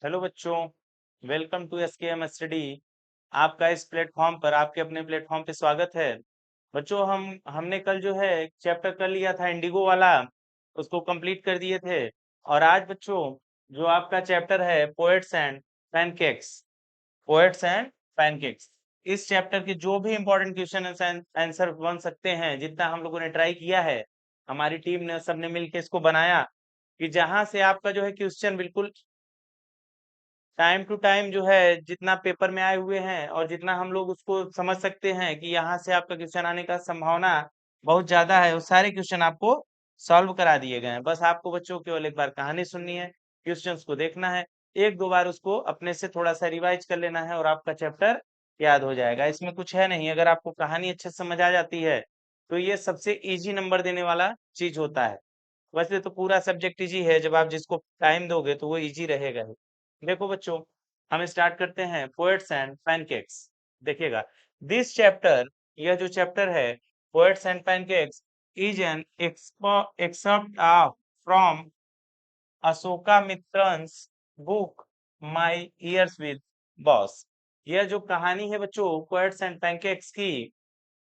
Hello बच्चों, welcome to SKM study. आपका इस प्लेटफॉर्म पर आपके अपने प्लेटफॉर्म पे स्वागत है। बच्चों हमने कल जो है एक चैप्टर कर लिया था इंडिगो वाला, उसको कंप्लीट कर दिए थे। और आज बच्चों जो आपका चैप्टर है poets and pancakes, poets and pancakes, इस चैप्टर के जो भी इंपॉर्टेंट क्वेश्चन आंसर बन सकते हैं, जितना हम लोगों ने ट्राई किया है, हमारी टीम ने सबने मिलकर इसको बनाया कि जहां से आपका जो है क्वेश्चन बिल्कुल टाइम टू टाइम जो है जितना पेपर में आए हुए हैं और जितना हम लोग उसको समझ सकते हैं कि यहाँ से आपका क्वेश्चन आने का संभावना बहुत ज्यादा है, वो सारे क्वेश्चन आपको सॉल्व करा दिए गए हैं। बस आपको बच्चों केवल एक बार कहानी सुननी है, क्वेश्चंस को देखना है, एक दो बार उसको अपने से थोड़ा सा रिवाइज कर लेना है और आपका चैप्टर याद हो जाएगा। इसमें कुछ है नहीं, अगर आपको कहानी अच्छे से समझ आ जाती है तो ये सबसे इजी नंबर देने वाला चीज होता है। वैसे तो पूरा सब्जेक्ट इजी है, जब आप जिसको टाइम दोगे तो वो इजी रहेगा ही। देखो बच्चों, हम स्टार्ट करते हैं पोएट्स एंड पैनकेक्स। देखिएगा, दिस चैप्टर, यह जो चैप्टर है poets and pancakes, is an excerpt from Ashoka Mitran's book my years with boss. यह जो कहानी है बच्चों पोएट्स एंड पैनकेक्स की,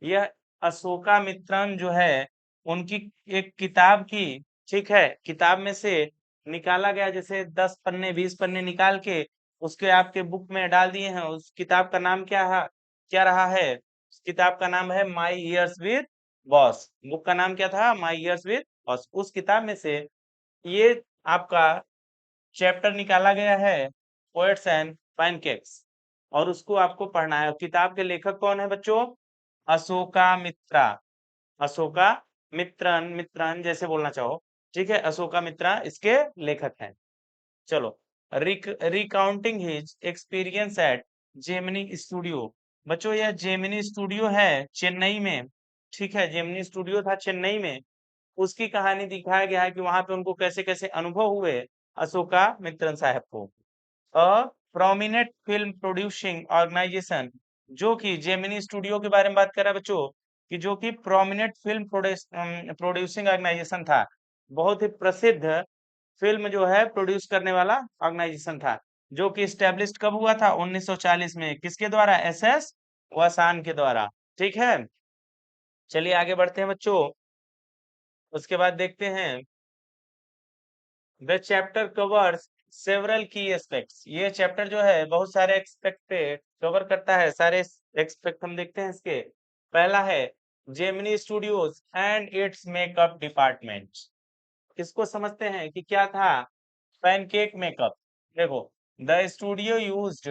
यह अशोका मित्रन जो है उनकी एक किताब की, ठीक है, किताब में से निकाला गया, जैसे 10 पन्ने 20 पन्ने निकाल के उसके आपके बुक में डाल दिए हैं। उस किताब का नाम क्या रहा है? उस किताब का नाम है माई इयर्स विद बॉस। बुक का नाम क्या था? माई इयर्स विद बॉस। उस किताब में से ये आपका चैप्टर निकाला गया है पोएट्स एंड पैनकेक्स, और उसको आपको पढ़ना है। किताब के लेखक कौन है बच्चों? अशोका मित्रा। अशोका मित्रन, मित्रन जैसे बोलना चाहो, ठीक है, अशोका मित्रा इसके लेखक हैं। चलो, recounting his experience eight Gemini studio. बच्चों यह जेमिनी स्टूडियो है चेन्नई में, ठीक है, जेमिनी स्टूडियो था चेन्नई में। उसकी कहानी दिखाया गया है कि वहां पे उनको कैसे कैसे अनुभव हुए अशोका मित्रन साहब को। A prominent film producing organization, जो कि जेमिनी स्टूडियो के बारे में बात कर रहा है बच्चों, कि जो कि प्रोमिनेंट फिल्म प्रोड्यूसिंग ऑर्गेनाइजेशन था, बहुत ही प्रसिद्ध फिल्म जो है प्रोड्यूस करने वाला ऑर्गेनाइजेशन था, जो कि स्टैब्लिश्ड कब हुआ था? 1940 में। किसके द्वारा? एसएस वसान के द्वारा। ठीक है, चलिए आगे बढ़ते हैं बच्चों। उसके बाद देखते हैं, द चैप्टर कवर्स सेवरल की एस्पेक्ट्स। ये चैप्टर जो है बहुत सारे एक्सपेक्ट पे कवर करता है, सारे एक्सपेक्ट हम देखते हैं इसके। पहला है Gemini studios and it's makeup department. इसको समझते हैं कि क्या था पैनकेक मेकअप। देखो, the studio used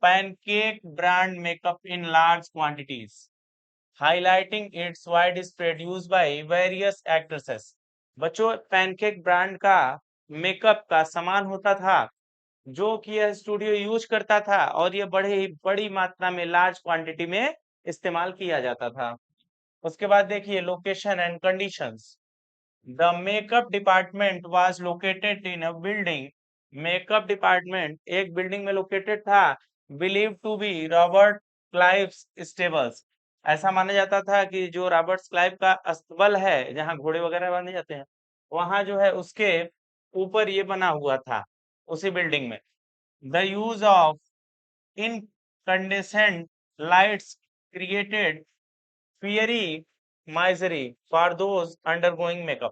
pancake brand makeup in large quantities, highlighting it's wide spread use by various actresses. बच्चों पैनकेक ब्रांड का मेकअप का सामान होता था, जो कि यह स्टूडियो यूज करता था, और यह बड़े ही बड़ी मात्रा में लार्ज क्वांटिटी में इस्तेमाल किया जाता था। उसके बाद देखिए location and conditions. The makeup department was located in a building. Makeup department एक बिल्डिंग में लोकेटेड था, believe to be Robert Clive's stables. ऐसा माना जाता था कि जो रॉबर्ट क्लाइव का अस्तबल है, जहाँ घोड़े वगैरह बांधे जाते हैं, वहां जो है उसके ऊपर ये बना हुआ था, उसी बिल्डिंग में। The use of incandescent lights created fiery misery for those undergoing makeup।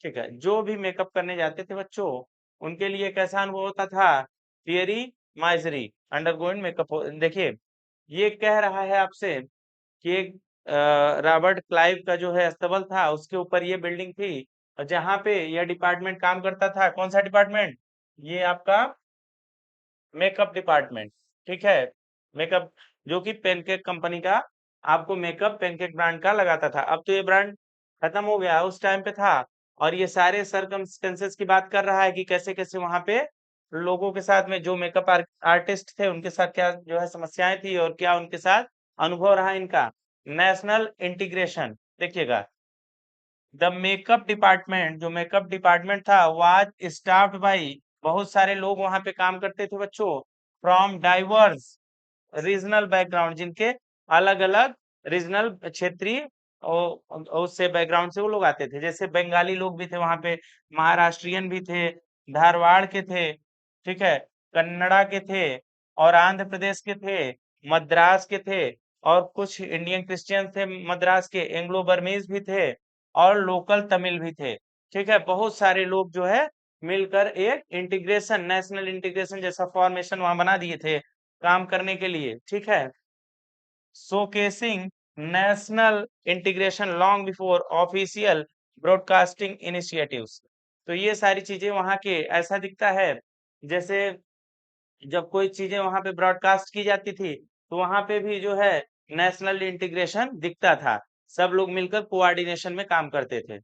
ठीक है, जो भी मेकअप करने जाते थे बच्चों, उनके लिए कैसा अनुभव होता था? Fiery misery, undergoing makeup. देखिए, ये कह रहा है आपसे कि एक रॉबर्ट क्लाइव का जो है अस्तबल था, उसके ऊपर ये बिल्डिंग थी, और जहां पे यह डिपार्टमेंट काम करता था। कौन सा डिपार्टमेंट? ये आपका मेकअप डिपार्टमेंट। ठीक है, मेकअप, जो कि पेनकेक कंपनी का आपको मेकअप पेनकेक ब्रांड का लगाता था। अब तो ये ब्रांड खत्म हो गया, उस टाइम पे था। और ये सारे सरकमस्टेंसेस की बात कर रहा है कि कैसे कैसे वहां पे लोगों के साथ में, जो मेकअप आर्टिस्ट थे, उनके साथ क्या जो है समस्याएं थी और क्या उनके साथ अनुभव रहा इनका। नेशनल इंटीग्रेशन, देखिएगा, द मेकअप डिपार्टमेंट, जो मेकअप डिपार्टमेंट था, वाज स्टाफ्ड बाई, बहुत सारे लोग वहां पे काम करते थे बच्चों, फ्रॉम डाइवर्स रीजनल बैकग्राउंड, जिनके अलग अलग रीजनल क्षेत्रीय उससे बैकग्राउंड से वो लोग आते थे। जैसे बंगाली लोग भी थे वहां पे, महाराष्ट्रियन भी थे, धारवाड़ के थे, ठीक है, कन्नड़ा के थे और आंध्र प्रदेश के थे, मद्रास के थे और कुछ इंडियन क्रिश्चियन थे मद्रास के, एंग्लो बर्मीज भी थे और लोकल तमिल भी थे। ठीक है, बहुत सारे लोग जो है मिलकर एक इंटीग्रेशन, नेशनल इंटीग्रेशन जैसा फॉर्मेशन वहां बना दिए थे काम करने के लिए। ठीक है, showcasing national integration long before official broadcasting initiatives। तो ये सारी चीजें वहां के ऐसा दिखता है जैसे जब कोई चीजें वहां पे ब्रॉडकास्ट की जाती थी तो वहां पे भी जो है नेशनल इंटीग्रेशन दिखता था, सब लोग मिलकर कोऑर्डिनेशन में काम करते थे।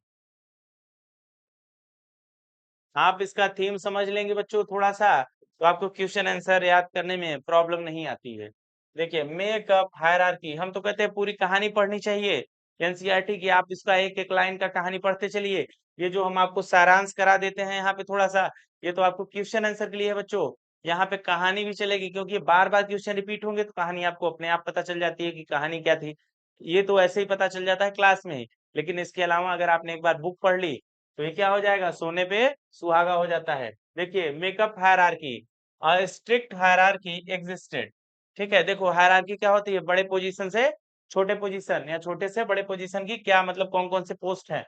आप इसका थीम समझ लेंगे बच्चों थोड़ा सा, तो आपको क्वेश्चन आंसर याद करने में प्रॉब्लम नहीं आती है। देखिए, मेकअप हायरार्की, हम तो कहते हैं पूरी कहानी पढ़नी चाहिए एनसीईआरटी की, आप इसका एक एक लाइन का कहानी पढ़ते चलिए। ये जो हम आपको सारांश करा देते हैं यहाँ पे थोड़ा सा, ये तो आपको क्वेश्चन आंसर के लिए है बच्चों। यहाँ पे कहानी भी चलेगी क्योंकि बार बार क्वेश्चन रिपीट होंगे तो कहानी आपको अपने आप पता चल जाती है कि कहानी क्या थी। ये तो ऐसे ही पता चल जाता है क्लास में ही, लेकिन इसके अलावा अगर आपने एक बार बुक पढ़ ली तो ये क्या हो जाएगा, सोने पे सुहागा हो जाता है। देखिए, makeup hierarchy, strict hierarchy existed. ठीक है, देखो हायरार्की क्या होती है, बड़े पोजीशन से छोटे पोजीशन या छोटे से बड़े पोजीशन की क्या मतलब, कौन कौन से पोस्ट है।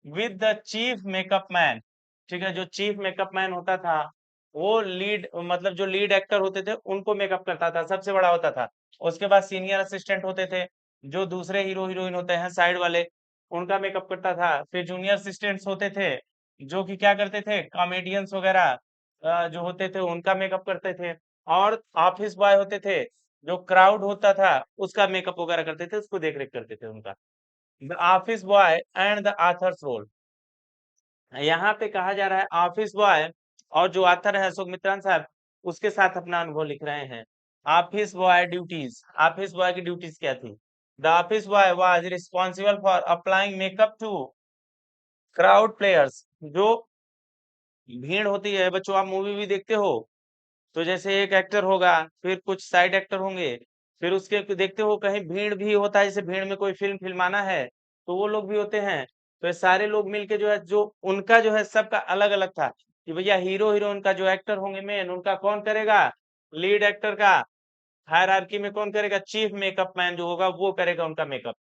With the chief makeup man, ठीक है, जो चीफ मेकअप मैन होता था वो लीड, मतलब जो लीड एक्टर होते थे उनको मेकअप करता था, सबसे बड़ा होता था। उसके बाद सीनियर असिस्टेंट होते थे, जो दूसरे हीरो हीरोइन होते हैं साइड वाले, उनका मेकअप करता था। फिर जूनियर असिस्टेंट्स होते थे जो कि क्या करते थे, कॉमेडियंस वगैरह जो होते थे उनका मेकअप करते थे। और ऑफिस बॉय होते थे, जो क्राउड होता था उसका मेकअप वगैरह करते थे, उसको देख रेख करते थे उनका। The office boy and the authors role, यहाँ पे कहा जा रहा है ऑफिस बॉय और जो आथर है अशोक मित्रान साहब, उसके साथ अपना अनुभव लिख रहे हैं। Office boy duties, office boy की ड्यूटीज क्या थी। The office boy was responsible for applying makeup to crowd players, जो भीड़ होती है बच्चों, आप मूवी भी देखते हो तो जैसे एक एक्टर होगा, फिर कुछ साइड एक्टर होंगे, फिर उसके देखते हो कहीं भीड़ भी होता है, जैसे भीड़ में कोई फिल्म फिल्माना है तो वो लोग भी होते हैं। तो ये सारे लोग मिलके जो है, जो उनका जो है सबका अलग अलग था कि भैया हीरो हीरोइन का जो एक्टर होंगे मेन, उनका कौन करेगा, लीड एक्टर का हायरार्की में कौन करेगा, चीफ मेकअप मैन जो होगा वो करेगा उनका मेकअप।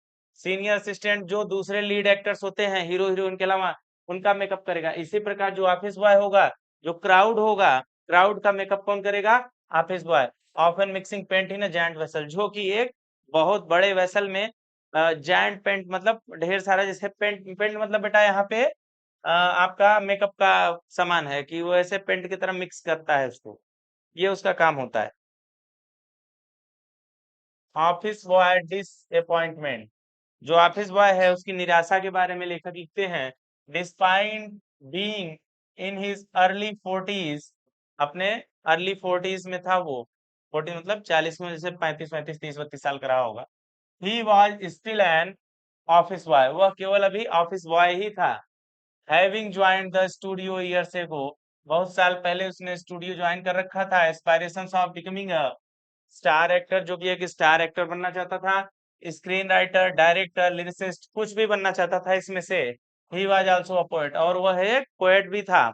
सीनियर असिस्टेंट जो दूसरे लीड एक्टर्स होते हैं हीरो हीरोइन के अलावा, उनका मेकअप करेगा। इसी प्रकार जो ऑफिस बॉय होगा, जो क्राउड होगा, क्राउड का मेकअप कौन करेगा, office boy. Often mixing paint in a giant vessel, जो कि एक बहुत बड़े वेसल में जायंट पेंट मतलब ढेर सारा, जैसे पेंट, पेंट मतलब बेटा यहाँ पे आपका मेकअप का सामान है कि वो ऐसे पेंट की तरह मिक्स करता है उसको, ये उसका काम होता है। ऑफिस बॉय डिसअपॉइंटमेंट, जो ऑफिस बॉय है उसकी निराशा के बारे में लेखक लिखते हैं। Despite being in his early forties, अपने अर्ली फोर्टीज में था वो, 40 मतलब 40 में, जैसे 35 35 30 32 साल का रहा होगा। He was still an office boy, वह केवल अभी ऑफिस बॉय ही था। Having joined the studio years ago, बहुत साल पहले उसने स्टूडियो ज्वाइन कर रखा था। Aspirations of becoming a star actor, जो कि एक स्टार एक्टर बनना चाहता था। स्क्रीन राइटर, डायरेक्टर, लिरिसिस्ट, कुछ भी बनना चाहता था इसमें से। He was also a poet, और वह एक पोएट भी था।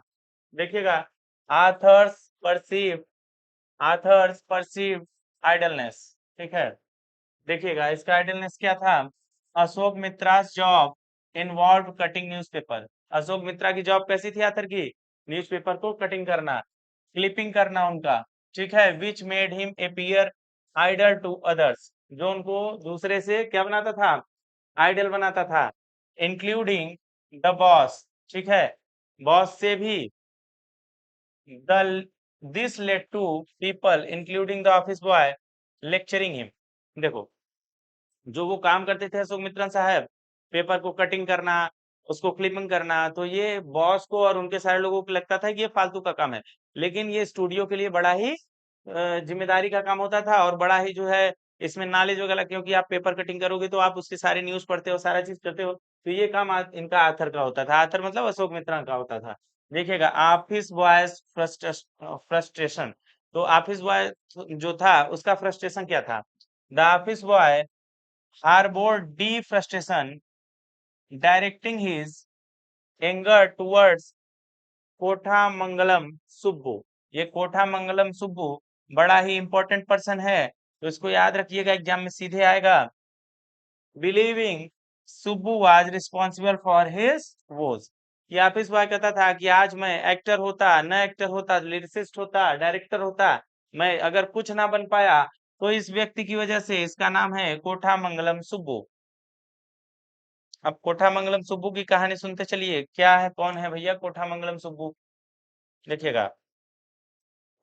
देखिएगा, authors perceive, authors perceive idleness, ठीक है। देखिएगा इसका आइडलनेस क्या था। Ashok Mitra's job involve cutting newspaper, Ashok Mitra की जॉब कैसी थी आखिर की, न्यूज़पेपर को कटिंग करना, क्लिपिंग करना उनका। ठीक है, which made him appear idol to others, जो उनको दूसरे से क्या बनाता था, आइडल बनाता था। इंक्लूडिंग द बॉस, ठीक है, बॉस से भी। The this led to people including the office boy lecturing him. देखो, जो वो काम करते थे अशोक मित्रा साहब, पेपर को कटिंग करना, उसको क्लिपिंग करना, तो ये बॉस को और उनके सारे लोगों को लगता था कि ये फालतू का काम है, लेकिन ये स्टूडियो के लिए बड़ा ही जिम्मेदारी का काम होता था और बड़ा ही जो है इसमें नॉलेज वगैरह, क्योंकि आप पेपर कटिंग करोगे तो आप उसके सारे न्यूज पढ़ते हो, सारा चीज करते हो, तो ये काम इनका आथर का होता था। आथर मतलब अशोक मित्रा का होता था। देखिएगा, ऑफिस बॉयज फ्रस्ट्रेशन, तो ऑफिस बॉय जो था उसका फ्रस्ट्रेशन क्या था। The office boy harbored deep frustration directing his anger towards Kothamangalam Subbu, ये कोठा मंगलम सुब्बू बड़ा ही इंपॉर्टेंट पर्सन है, तो इसको याद रखिएगा, एग्जाम में सीधे आएगा। Believing Subbu was responsible for his woes, कि ऑफिस बॉय कहता था कि आज मैं एक्टर होता, न एक्टर होता, लिरिसिस्ट होता, डायरेक्टर होता, मैं अगर कुछ ना बन पाया तो इस व्यक्ति की वजह से। इसका नाम है कोठा मंगलम सुब्बू। अब कोठा मंगलम सुब्बू की कहानी सुनते चलिए, क्या है, कौन है भैया कोठा मंगलम सुब्बू, देखिएगा।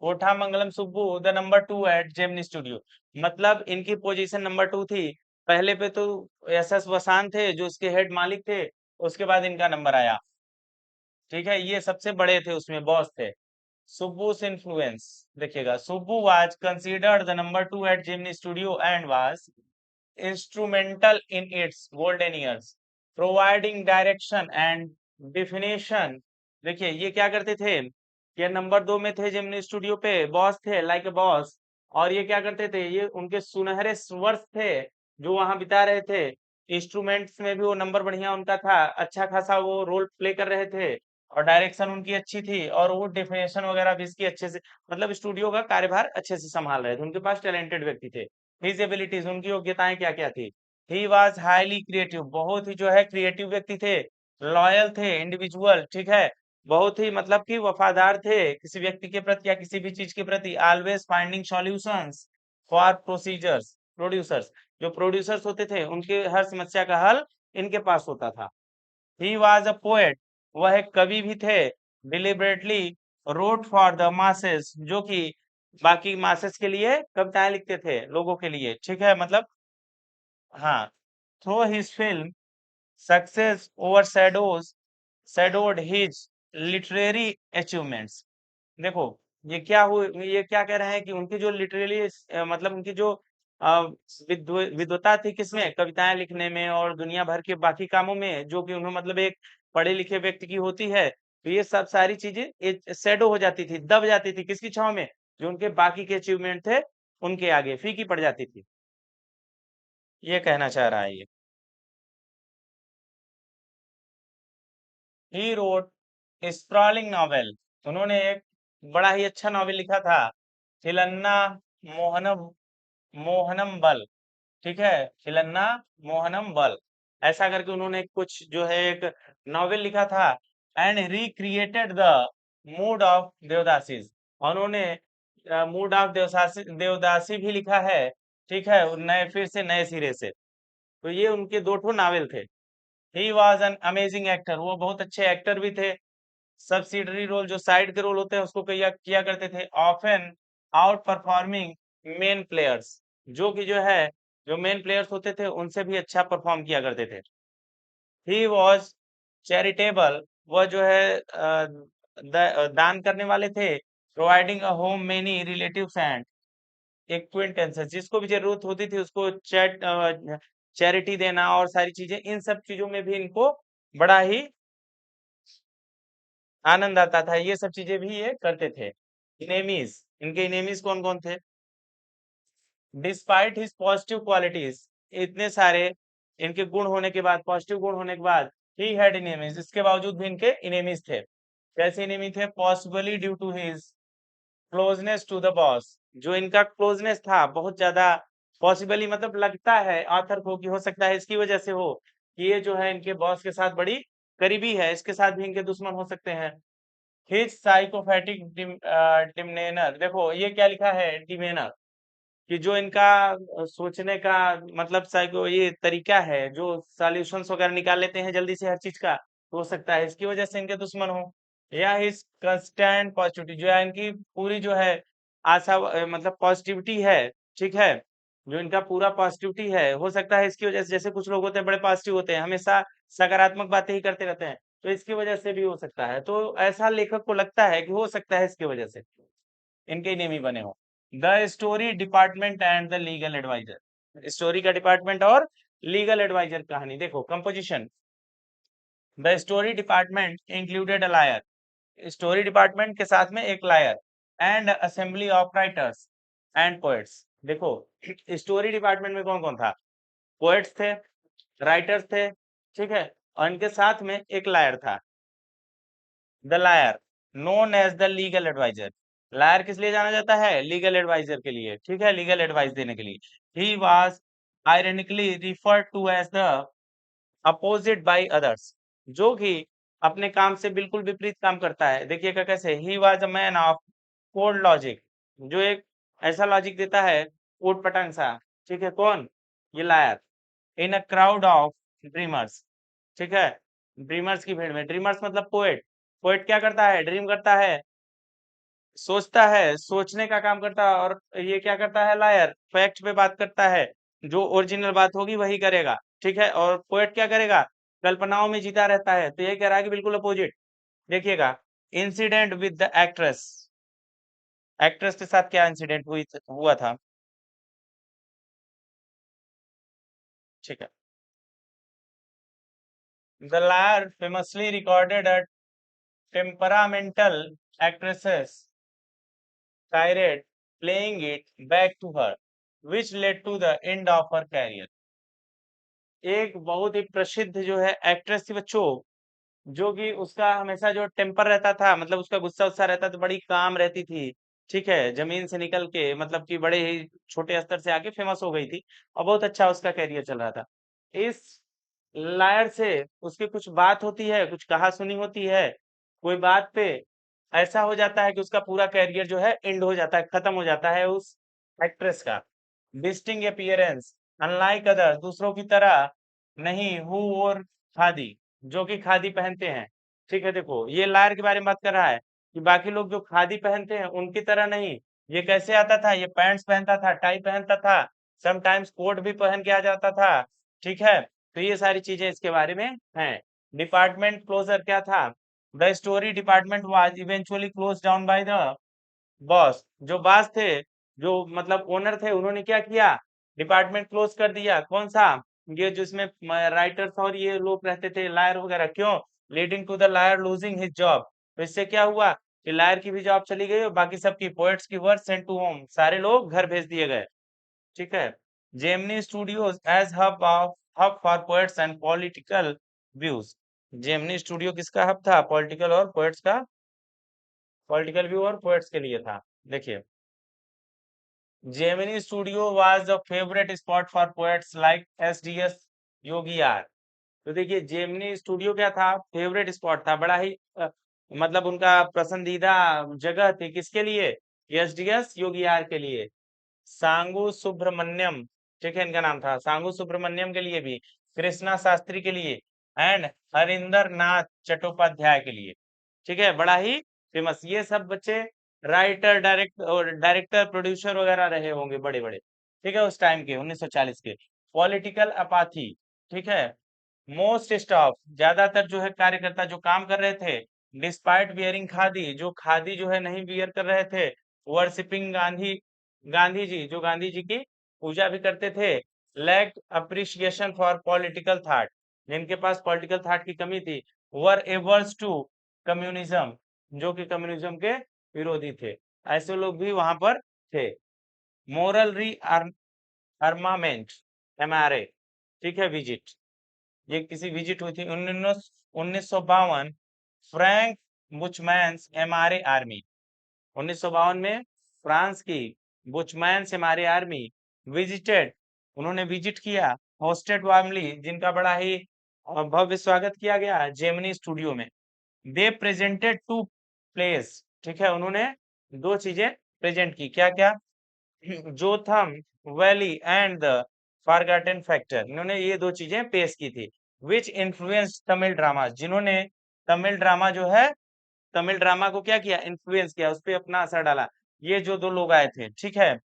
Kotha Mangalam Subbu the number 2 at Gemini studio, मतलब इनकी पोजीशन नंबर 2 थी। पहले पे तो एस वसान थे जो इसके हेड मालिक थे, उसके बाद इनका नंबर आया, ठीक है, ये सबसे बड़े थे, उसमें बॉस थे। सुब्बू's इन्फ्लुएंस, देखिएगा, Subbu was considered the number 2 at Gemini studio and was instrumental in its golden years, providing direction and definition। देखिए ये क्या करते थे, ये नंबर 2 में थे जेमिनी स्टूडियो पे, बॉस थे, लाइक ए बॉस। और ये क्या करते थे, ये उनके सुनहरे वर्ष थे जो वहां बिता रहे थे। इंस्ट्रूमेंट्स में भी वो नंबर बढ़िया उनका था, अच्छा खासा वो रोल प्ले कर रहे थे, और डायरेक्शन उनकी अच्छी थी, और वो डेफिनेशन वगैरह भी इसकी अच्छे से, मतलब स्टूडियो का कार्यभार अच्छे से संभाल रहे थे। उनके पास टैलेंटेड व्यक्ति थे। हिज एबिलिटीज, उनकी योग्यताएं क्या क्या थी। ही वॉज हाईली क्रिएटिव, बहुत ही जो है क्रिएटिव व्यक्ति थे। लॉयल थे, इंडिविजुअल, ठीक है, बहुत ही मतलब कि वफादार थे किसी व्यक्ति के प्रति या किसी भी चीज के प्रति। Always finding solutions for procedures producers, जो प्रोड्यूसर्स होते थे उनके हर समस्या का हल इनके पास होता था। ही वॉज अ पोएट, वह एक कवि भी थे। Deliberately wrote for the masses, जो कि बाकी मासेस के लिए कविताएं लिखते थे, लोगों के लिए, ठीक है, मतलब हाँ। Through his film success over shadowed his literary achievements। देखो ये क्या कह रहे हैं कि उनकी जो लिटरेली मतलब उनकी जो अ, विद्वता थी किसमें, कविताएं लिखने में और दुनिया भर के बाकी कामों में, जो कि उन्हें मतलब एक पढ़े लिखे व्यक्ति की होती है, तो ये सब सारी चीजें शेडो हो जाती थी, दब जाती थी किसकी छाव में, जो उनके बाकी के अचीवमेंट थे उनके आगे फीकी पड़ जाती थी, ये कहना चाह रहा है ये। ही रोट स्प्रॉलिंग नॉवेल, उन्होंने एक बड़ा ही अच्छा नॉवेल लिखा था, थिलन्ना मोहनम मोहनम बल, ठीक है, खिलन्ना मोहनम बल, ऐसा करके उन्होंने कुछ जो है एक नॉवेल लिखा था। And recreated the mood of devadasi, उन्होंने मूड ऑफ देवदासी देवदासी भी लिखा है, ठीक है, नए फिर से नए सिरे से। तो ये उनके दो ठो नावल थे। He was an amazing actor, वो बहुत अच्छे एक्टर भी थे। सब्सिडरी रोल, जो साइड के रोल होते हैं उसको किया किया करते थे, often out performing main players, जो कि जो है जो मेन प्लेयर्स होते थे उनसे भी अच्छा परफॉर्म किया करते थे। ही वॉज चैरिटेबल, वह जो है दान करने वाले थे। Providing a home many relatives and acquaintances, जिसको भी जरूरत होती थी उसको चैरिटी देना और सारी चीजें, इन सब चीजों में भी इनको बड़ा ही आनंद आता था, ये सब चीजें भी ये करते थे। इनेमीज, इनके इनेमीज कौन कौन थे, डिस्पाइट हिज पॉजिटिव क्वालिटीज, इतने सारे इनके गुण होने के बाद, पॉजिटिव गुण होने के बाद, ही हैड इनेमीज, इसके बावजूद भी इनके इनेमीज थे। कैसे इनेमी थे, possibly due to his closeness to the boss, जो इनका क्लोजनेस था बहुत ज्यादा, पॉसिबली मतलब लगता है ऑथर को कि हो सकता है इसकी वजह से हो कि ये जो है इनके बॉस के साथ बड़ी करीबी है, इसके साथ भी इनके दुश्मन हो सकते हैं। हिज साइकोफैटिक डिमेनर, देखो ये क्या लिखा है, डिमेनर, कि जो इनका सोचने का मतलब साइको ये तरीका है, जो सॉल्यूशंस वगैरह निकाल लेते हैं जल्दी से हर चीज का, तो हो सकता है इसकी वजह से इनके दुश्मन हो। या इस कंस्टेंट पॉजिटिविटी, जो है इनकी पूरी जो है आशा मतलब पॉजिटिविटी है, ठीक है, जो इनका पूरा पॉजिटिविटी है, हो सकता है इसकी वजह से, जैसे कुछ लोग होते हैं बड़े पॉजिटिव होते हैं, हमेशा सकारात्मक बातें ही करते रहते हैं, तो इसकी वजह से भी हो सकता है, तो ऐसा लेखक को लगता है कि हो सकता है इसकी वजह से इनके नेमी बने हो। The story department and the legal adviser, story का डिपार्टमेंट और लीगल एडवाइजर कहानी, देखो composition. The story department included a liar, story department के साथ में एक liar, and assembly of writers and poets. देखो स्टोरी डिपार्टमेंट में कौन कौन था, पोएट्स थे, राइटर्स थे, ठीक है, और इनके साथ में एक लायर था, the liar known as the legal adviser. Liar किस लिए जाना जाता है? लीगल एडवाइजर के लिए, ठीक है, लीगल एडवाइस देने के लिए। He was ironically referred to as the opposite by others, जो कि अपने काम से बिल्कुल विपरीत काम करता है। देखिएगा कैसे, ही was a man of cold logic, जो एक ऐसा लॉजिक देता है ऊट पटांग सा, ठीक है, कौन? ये liar. In a crowd of dreamers, ठीक है, ड्रीमर्स की भीड़ में। ड्रीमर्स मतलब पोएट। पोएट क्या करता है? ड्रीम करता है, सोचता है, सोचने का काम करता है। और ये क्या करता है? लायर फैक्ट पे बात करता है, जो ओरिजिनल बात होगी वही करेगा, ठीक है। और पोएट क्या करेगा? कल्पनाओं में जीता रहता है। तो ये कह रहा है कि बिल्कुल अपोजिट। देखिएगा, incident with the actress, actress के साथ क्या इंसिडेंट हुआ था, ठीक है। The liar famously recorded a temperamental actresses tirade playing it back to her, which led to the end of her career। एक बहुत ही प्रसिद्ध जो है एक्ट्रेस थी बच्चों, जो कि उसका हमेशा जो टेम्पर रहता था, मतलब उसका गुस्सा उस्सा रहता तो बड़ी काम रहती थी, ठीक है, जमीन से निकल के, मतलब कि बड़े ही छोटे स्तर से आके फेमस हो गई थी और बहुत अच्छा उसका कैरियर चल रहा था। इस लायर से उसकी कुछ बात होती है, कुछ कहा सुनी होती है, कोई बात पे ऐसा हो जाता है कि उसका पूरा कैरियर जो है एंड हो जाता है, खत्म हो जाता है उस एक्ट्रेस का। डिस्टिंग अपीयरेंस, अनलाइक अदर, दूसरों की तरह नहीं, हु और खादी, जो कि खादी पहनते हैं, ठीक है। देखो, ये लायर के बारे में बात कर रहा है कि बाकी लोग जो खादी पहनते हैं उनकी तरह नहीं। ये कैसे आता था? ये पैंट्स पहनता था, टाई पहनता था, समटाइम्स कोट भी पहन के आ जाता था, ठीक है। तो ये सारी चीजें इसके बारे में हैं। डिपार्टमेंट क्लोजर क्या था? The story department was eventually close down by the boss. जो बॉस थे, जो मतलब ओनर थे, उन्होंने क्या किया? डिपार्टमेंट क्लोज कर दिया। कौन सा? ये जिसमें राइटर्स और ये लोग रहते थे, लायर वगैरह। क्यों? Leading to the liar losing his job. तो इससे क्या हुआ कि लायर की भी जॉब चली गई और बाकी सबकी, पोएट्स की वर सेंट टू होम, सारे लोग घर भेज दिए गए, ठीक है। Gemini studios as hub for poets and political views. Gemini studio किसका हब था? पॉलिटिकल और पोएट्स का, पॉलिटिकल व्यू और पोएट्स के लिए था। देखिए, Gemini studio was the favourite spot for poets like SDS Yogiyar. तो देखिए, जेमिनी स्टूडियो क्या था? फेवरेट स्पॉट था, बड़ा ही मतलब उनका पसंदीदा जगह थी, किसके लिए? एसडीएस योगीयार के लिए। सांगू सुब्रमण्यम, ठीक है, इनका नाम था, सांगू सुब्रमण्यम के लिए भी, कृष्णा शास्त्री के लिए, एंड हरिंदर नाथ चट्टोपाध्याय के लिए, ठीक है। बड़ा ही फेमस, ये सब बच्चे राइटर, डायरेक्टर, प्रोड्यूसर वगैरह रहे होंगे बड़े बड़े, ठीक है, उस टाइम के 1940 के। पॉलिटिकल अपाथी, ठीक है, मोस्ट स्टाफ, ज्यादातर जो है कार्यकर्ता जो काम कर रहे थे, डिस्पाइट बियरिंग खादी, जो खादी जो है नहीं बियर कर रहे थे, वर्शिपिंग गांधी, गांधी जी, जो गांधी जी की पूजा भी करते थे, lack appreciation for political thought, जिनके पास पॉलिटिकल थॉट की कमी थी, वर एवर्स टू कम्युनिज्म, जो कि कम्युनिज्म के विरोधी थे, ऐसे लोग भी वहां पर थे। मोरल री आर्मामेंट, एमआरए, ठीक है, विजिट, ये किसी विजिट हुई थी 1952, फ्रैंक बुचमैन्स एमआरए आर्मी। 1952 में फ्रांस की बुचमैन्स एमआरए आर्मी विजिटेड, उन्होंने विजिट किया, होस्टेड वार्मली, जिनका बड़ा ही भव्य स्वागत किया गया जेमिनी स्टूडियो में। दे प्रेजेंटेड टू प्लेस, ठीक है, उन्होंने दो चीजें प्रेजेंट की, क्या क्या? Jotham valley and the forgotten factor, इन्होंने ये दो चीजें पेश की थी। विच इन्फ्लुएंस तमिल ड्रामा, जिन्होंने तमिल ड्रामा जो है, तमिल ड्रामा को क्या किया? इन्फ्लुएंस किया, उस पर अपना असर डाला। ये जो दो लोग आए थे, ठीक है,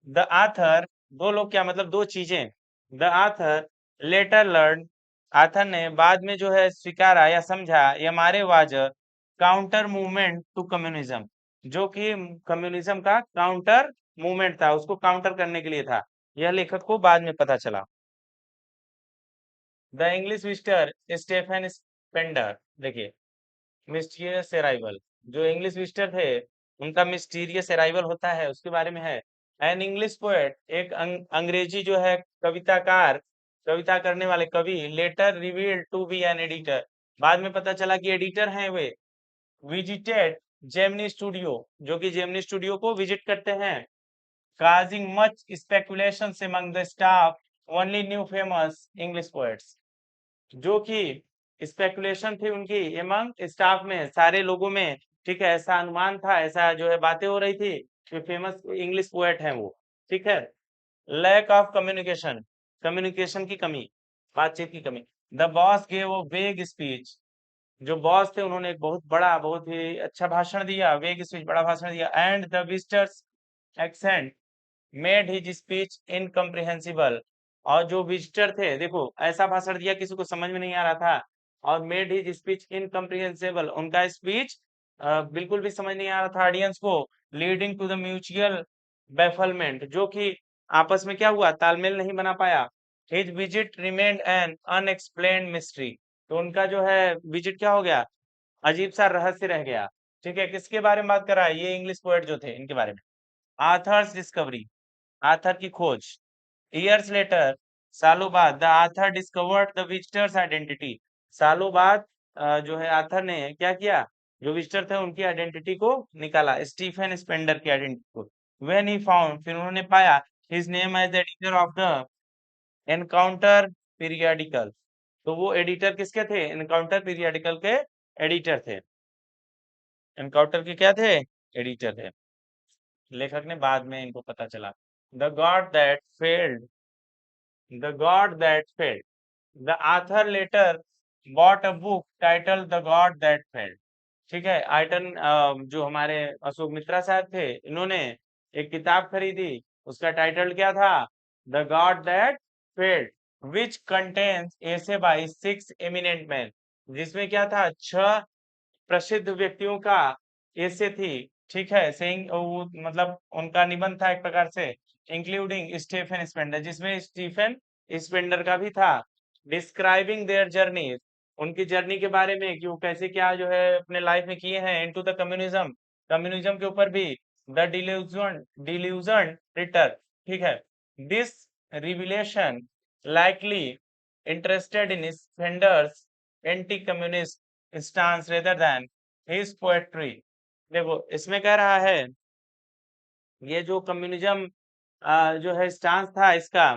द आथर, दो लोग क्या मतलब? दो चीजें। The author later learn, author ने बाद में जो है स्वीकारा या समझा, ये हमारे was counter movement to communism, जो कि कम्युनिज्म का काउंटर मूवमेंट था, उसको काउंटर करने के लिए था, यह लेखक को बाद में पता चला। The English visitor Stephen Spender, देखिए, मिस्टीरियस अराइवल, जो इंग्लिश विजिटर थे उनका मिस्टीरियस अराइवल होता है, उसके बारे में है। एन इंग्लिश पोएट, एक अंग्रेजी जो है कविताकार, कविता करने वाले कवि, later revealed to be an editor, बाद में पता चला कि एडिटर हैं वे। विजिटेड जेमिनी स्टूडियो, जो कि जेमिनी स्टूडियो को विजिट करते हैं, causing much speculations among the staff, only new famous English poets, जो कि स्पेकुलेशन थी उनकी एमंग स्टाफ में, सारे लोगों में, ठीक है, ऐसा अनुमान था, ऐसा जो है बातें हो रही थी कि फेमस इंग्लिश पोएट हैं वो, ठीक है। लैक ऑफ कम्युनिकेशन, कम्युनिकेशन की कमी, बातचीत की कमी। द बॉस गेव अ वेग स्पीच, जो बॉस थे उन्होंने एक बहुत बड़ा, बहुत ही अच्छा भाषण दिया, वेग स्पीच, बड़ा भाषण दिया। And the visitor's accent made his speech incomprehensible, और जो विजिटर थे, देखो ऐसा भाषण दिया किसी को समझ में नहीं आ रहा था, और मेड हिज स्पीच इनकम्प्रिहेंसिबल, उनका स्पीच बिल्कुल भी समझ नहीं आ रहा था ऑडियंस को, लीडिंग टू द म्यूचुअल बैफलमेंट, जो कि आपस में क्या हुआ, तालमेल नहीं बना पाया। His visit remained an unexplained mystery, तो उनका जो है विजिट क्या हो गया, अजीब सा रहस्य रह गया। ठीक है, किसके बारे में बात कर रहा है, ये इंग्लिश पोएट जो थे इनके बारे में। आथर्स डिस्कवरी, आथर की खोज। ईयर्स लेटर, सालों बाद, the author discovered the visitor's identity, सालों बाद जो है आथर ने क्या किया, जो विजिटर थे उनकी आइडेंटिटी को निकाला, स्टीफन स्पेंडर की आइडेंटिटी को। व्हेन ही फाउंड, फिर उन्होंने पाया, his name as the editor of the Encounter periodical, तो वो एडिटर किसके थे, एनकाउंटर पीरियडिकल के एडिटर थे, एनकाउंटर के क्या थे, एडिटर थे। लेखक ने बाद में इनको पता चला। The god that failed, the god that failed, the author later bought a book title the god that failed, ठीक है। आइटन जो हमारे अशोक मित्रा साहब थे, इन्होंने एक किताब खरीदी, उसका टाइटल क्या था, the god that failed, which contains essay by 6 eminent man, जिसमें क्या था, 6 प्रसिद्ध व्यक्तियों का ऐसे थी, ठीक है, सेइंग वो मतलब उनका निबंध था एक प्रकार से, इंक्लूडिंग स्टीफन स्पेंडर, जिसमें स्टीफन स्पेंडर का भी था। डिस्क्राइबिंग देयर जर्नी, उनकी जर्नी के बारे में कि वो कैसे क्या जो है अपने लाइफ में किए हैं, इनटू द कम्युनिज्म, कम्युनिज्म के ऊपर भी। द डिल्यूजन, डिल्यूजन रिटर, ठीक है। This revelation likely interested in spenders anti communist stance rather than his poetry, देखो इसमें कह रहा है, ये जो कम्युनिज्म जो है स्टांस था इसका,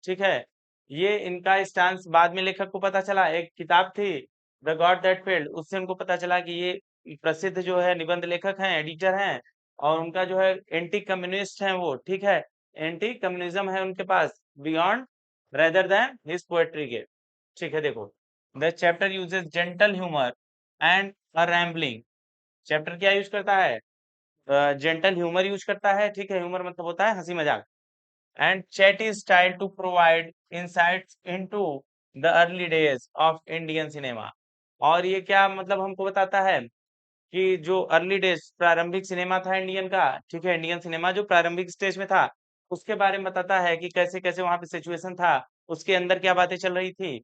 ठीक है, ये इनका स्टांस बाद में लेखक को पता चला, एक किताब थी द गॉड दैट फेल्ड, उससे उनको पता चला कि ये प्रसिद्ध जो है निबंध लेखक हैं, एडिटर हैं, और उनका जो है एंटी कम्युनिस्ट हैं वो, ठीक है, एंटी कम्युनिज्म है उनके पास, beyond rather than his poetry के, ठीक है। देखो, the chapter uses gentle humour and a rambling, chapter क्या यूज करता है, जेंटल ह्यूमर यूज करता है, ठीक है, ह्यूमर मतलब होता है हंसी मजाक, and chatty style to provide insights into the early days of Indian cinema, और ये क्या मतलब हमको बताता है कि जो अर्ली डेज, प्रारंभिक सिनेमा था इंडियन का, ठीक है, इंडियन सिनेमा जो प्रारंभिक स्टेज में था, उसके बारे में बताता है कि कैसे कैसे वहां पे सिचुएशन था, उसके अंदर क्या बातें चल रही थी।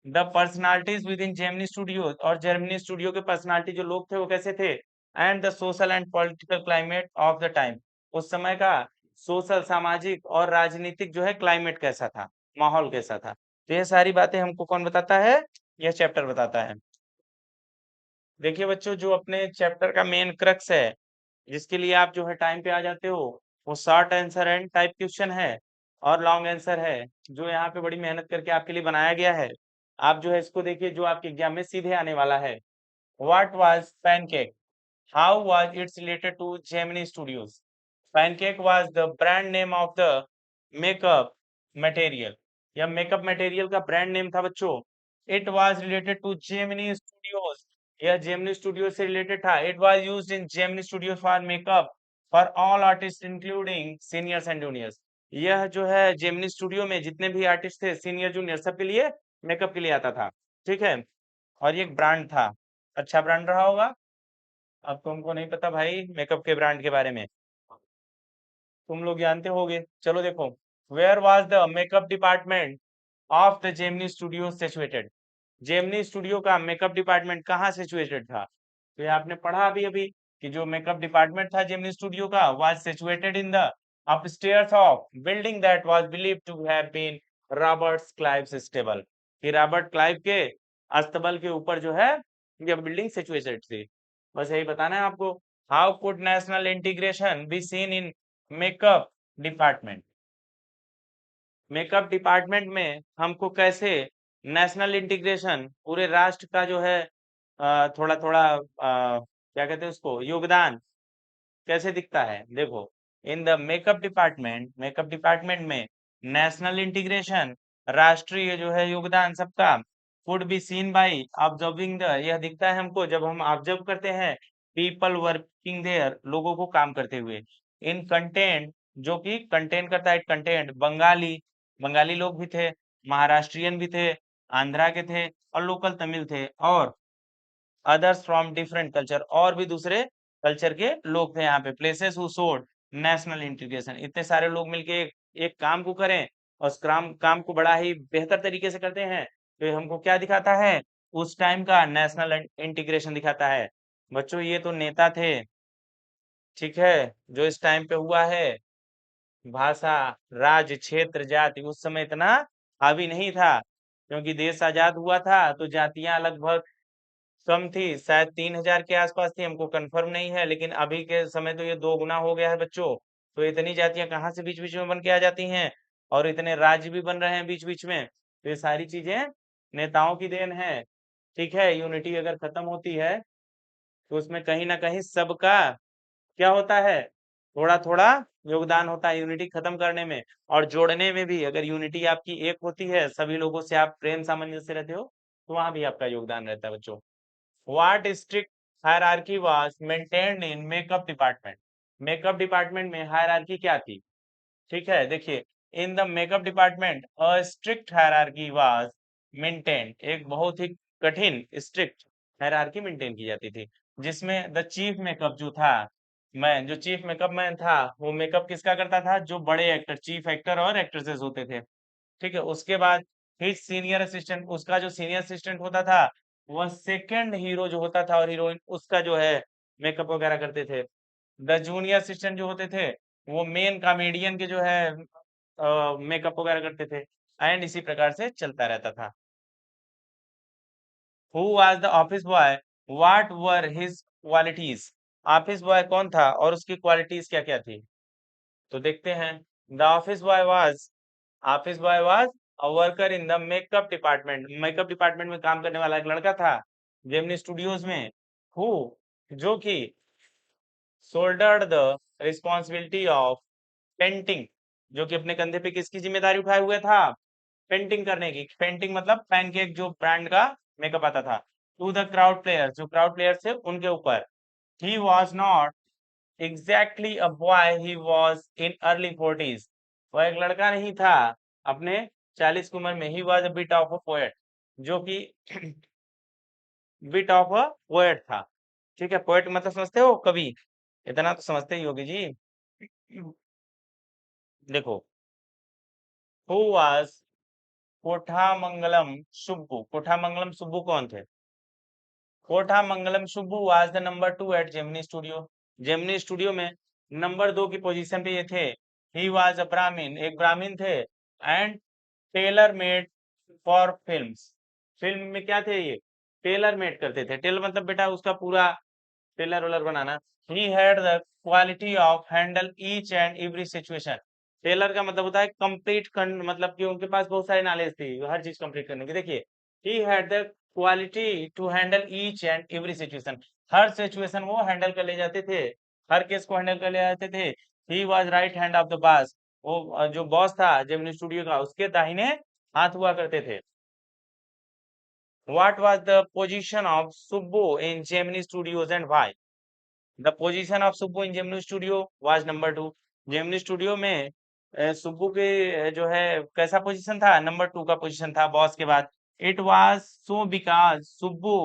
The personalities with in Gemini studio, और जेमिनी स्टूडियो के पर्सनालिटी जो लोग थे वो कैसे थे, and the social and political climate of the time, उस समय का सोशल, सामाजिक और राजनीतिक जो है क्लाइमेट कैसा था, माहौल कैसा था, तो ये सारी बातें हमको कौन बताता है, यह चैप्टर बताता है। देखिए बच्चों, जो अपने चैप्टर का मेन क्रक्स है, जिसके लिए आप जो है टाइम पे आ जाते हो, वो short answer and type question है और लॉन्ग आंसर है, जो यहाँ पे बड़ी मेहनत करके आपके लिए बनाया गया है। आप जो है इसको देखिए, जो आपके एग्जाम में सीधे आने वाला है। What was pancake, how was its related to Gemini studios, pancake was the brand name of the makeup material, या मेकअप मटेरियल का ब्रांड नेम था बच्चों। It was related to Gemini studios, यह जेमिनी स्टूडियो से रिलेटेड था। It was used in Gemini studio for makeup for all artist including seniors and juniors, यह जो है जेमिनी स्टूडियो में जितने भी आर्टिस्ट थे, सीनियर जूनियर सबके लिए मेकअप के लिए आता था, ठीक है। और ये एक ब्रांड था, अच्छा ब्रांड रहा होगा। अब तुमको नहीं पता भाई मेकअप के ब्रांड के बारे में, तुम लोग जानते होगे। चलो देखो, where was the makeup department of the Gemini studio situated, Gemini studio का मेकअप डिपार्टमेंट कहाँ सिचुएटेड था, तो ये आपने पढ़ा अभी अभी कि जो मेकअप डिपार्टमेंट था जेमिनी स्टूडियो का was situated in the upstairs of building that was believed to have been Robert Clive's stable, कि रॉबर्ट क्लाइव के अस्तबल के ऊपर जो है ये बिल्डिंग सिचुएटेड थी। बस यही बताना है आपको। How could national integration be seen in makeup department. Makeup department में हमको कैसे नेशनल इंटीग्रेशन, पूरे राष्ट्र का जो है थोड़ा थोड़ा क्या कहते हैं उसको, योगदान कैसे दिखता है। देखो, इन द मेकअप डिपार्टमेंट में नेशनल इंटीग्रेशन, राष्ट्रीय जो है योगदान सबका, could be seen by observing the, यह दिखता है हमको जब हम ऑब्जर्व करते हैं पीपल वर्किंग देयर, लोगों को काम करते हुए, इन कंटेंट, जो कि कंटेन करता है कंटेंट, बंगाली, बंगाली लोग भी थे, महाराष्ट्रियन भी थे, आंध्रा के थे और लोकल तमिल थे, और अदर्स फ्रॉम डिफरेंट कल्चर, और भी दूसरे कल्चर के लोग थे यहाँ पे। Places who showed national integration, इतने सारे लोग मिलके एक काम को करें और उस काम को बड़ा ही बेहतर तरीके से करते हैं, तो ये हमको क्या दिखाता है, उस टाइम का नेशनल इंटीग्रेशन दिखाता है। बच्चों ये तो नेता थे, ठीक है, जो इस टाइम पे हुआ है। भाषा, राज्य, क्षेत्र, जाति उस समय इतना हावी नहीं था, क्योंकि देश आजाद हुआ था तो जातियां लगभग कम थी, शायद 3000 के आसपास थी, हमको कंफर्म नहीं है, लेकिन अभी के समय तो ये 2 गुना हो गया है बच्चों। तो इतनी जातियां कहाँ से बीच बीच में बन के आ जाती हैं, और इतने राज्य भी बन रहे हैं बीच बीच में, तो ये सारी चीजें नेताओं की देन है। ठीक है, यूनिटी अगर खत्म होती है तो उसमें कहीं ना कहीं सबका क्या होता है, थोड़ा थोड़ा योगदान होता है यूनिटी खत्म करने में और जोड़ने में भी। अगर यूनिटी आपकी एक होती है, सभी लोगों से आप प्रेम सामंजस्य से रहते हो, तो वहां भी आपका योगदान रहता है बच्चों। What strict hierarchy was maintained in makeup department? Makeup department में हायरार्की क्या थी? ठीक है, देखिए, in the makeup department a strict hierarchy was maintained, एक बहुत ही कठिन स्ट्रिक्ट हायरार्की मेंटेन की जाती थी, जिसमें द चीफ मेकअप जो था मैन, जो चीफ मेकअप मैन था, वो मेकअप किसका करता था, जो बड़े एक्टर, चीफ एक्टर और एक्ट्रेसेस होते थे। ठीक है, उसके बाद हिज सीनियर असिस्टेंट, उसका जो सीनियर असिस्टेंट होता था, वह सेकंड हीरो जो होता था और हीरोइन, उसका जो है मेकअप वगैरह करते थे। द जूनियर असिस्टेंट जो होते थे, वो मेन कॉमेडियन के जो है मेकअप वगैरह करते थे, एंड इसी प्रकार से चलता रहता था। Who was the office boy, what were his qualities, office boy कौन था और उसकी क्वालिटीज क्या क्या थी, तो देखते हैं। The office boy was a worker in the makeup department, makeup department में काम करने वाला एक लड़का था जेमिनी स्टूडियोज में, हु, जो कि shouldered the responsibility of painting, जो कि अपने कंधे पे किसकी जिम्मेदारी उठाए हुए था, पेंटिंग करने की। पेंटिंग मतलब पैनकेक, जो ब्रांड का मेकअप आता था। टू द क्राउड प्लेयर्स, जो क्राउड प्लेयर्स थे उनके ऊपर। He was not exactly a boy, he was in early 40s, वह एक लड़का नहीं था अपने 40 की उम्र में। ही was a bit of a poet, जो कि बिट ऑफ अ पोएट था। ठीक है, पोएट मतलब समझते हो, कवि, इतना तो समझते ही होगे जी। देखो, हु वाज कोठामंगलम सुब्बू, कोठामंगलम सुब्बू कौन थे, Kothamangalam Subbu was the number 2 at Gemini studio, Gemini studio में नंबर 2 की पोजीशन पे ये थे। ही वाज अ ब्राह्मीण, एक ब्राह्मीण थे, and tailor made for films, film में क्या थे ये, टेलर मेड करते थे। टेलर मतलब बेटा उसका पूरा टेलर वेलर बनाना। He had the quality of handle each and every situation, tailor का मतलब होता है कंप्लीट, मतलब कि उनके पास बहुत सारी नॉलेज थी हर चीज कंप्लीट करने की। देखिए, he had the quality to handle each and every situation, हर सिचुएशन वो हैंडल कर ले जाते थे, हर केस को हैंडल कर ले जाते थे। He was right hand of the boss, वो जो बॉस था जेमिनी स्टूडियो का, उसके दाहिने हाथ हुआ करते थे। What was the position of Subbu in Gemini Studios and why? The position of Subbu in Gemini Studio was number 2. Gemini Studio में सुब्बू के जो है कैसा पोजीशन था, नंबर 2 का पोजीशन था बॉस के बाद। It was so because Subbu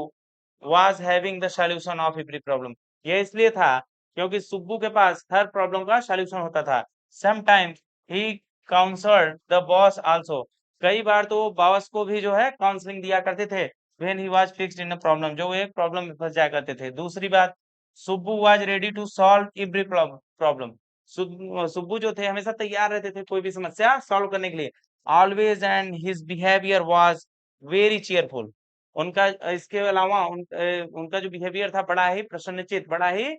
was having the solution of every problem, ये इसलिए था क्योंकि सुब्बू के पास हर प्रॉब्लम का सॉल्यूशन होता था। Sometimes he counselled the boss also, कई बार तो बॉस को भी जो है काउंसलिंग दिया करते थे। When he was fixed in a problem, जो वो एक प्रॉब्लम में फंस जाया करते थे। दूसरी बात, Subbu was ready to solve every problem, Subbu जो थे हमेशा तैयार रहते थे कोई भी समस्या सॉल्व करने के लिए। Always, and his behaviour was very cheerful, उनका इसके अलावा उनका जो बिहेवियर था बड़ा ही प्रसन्नचित्त, बड़ा ही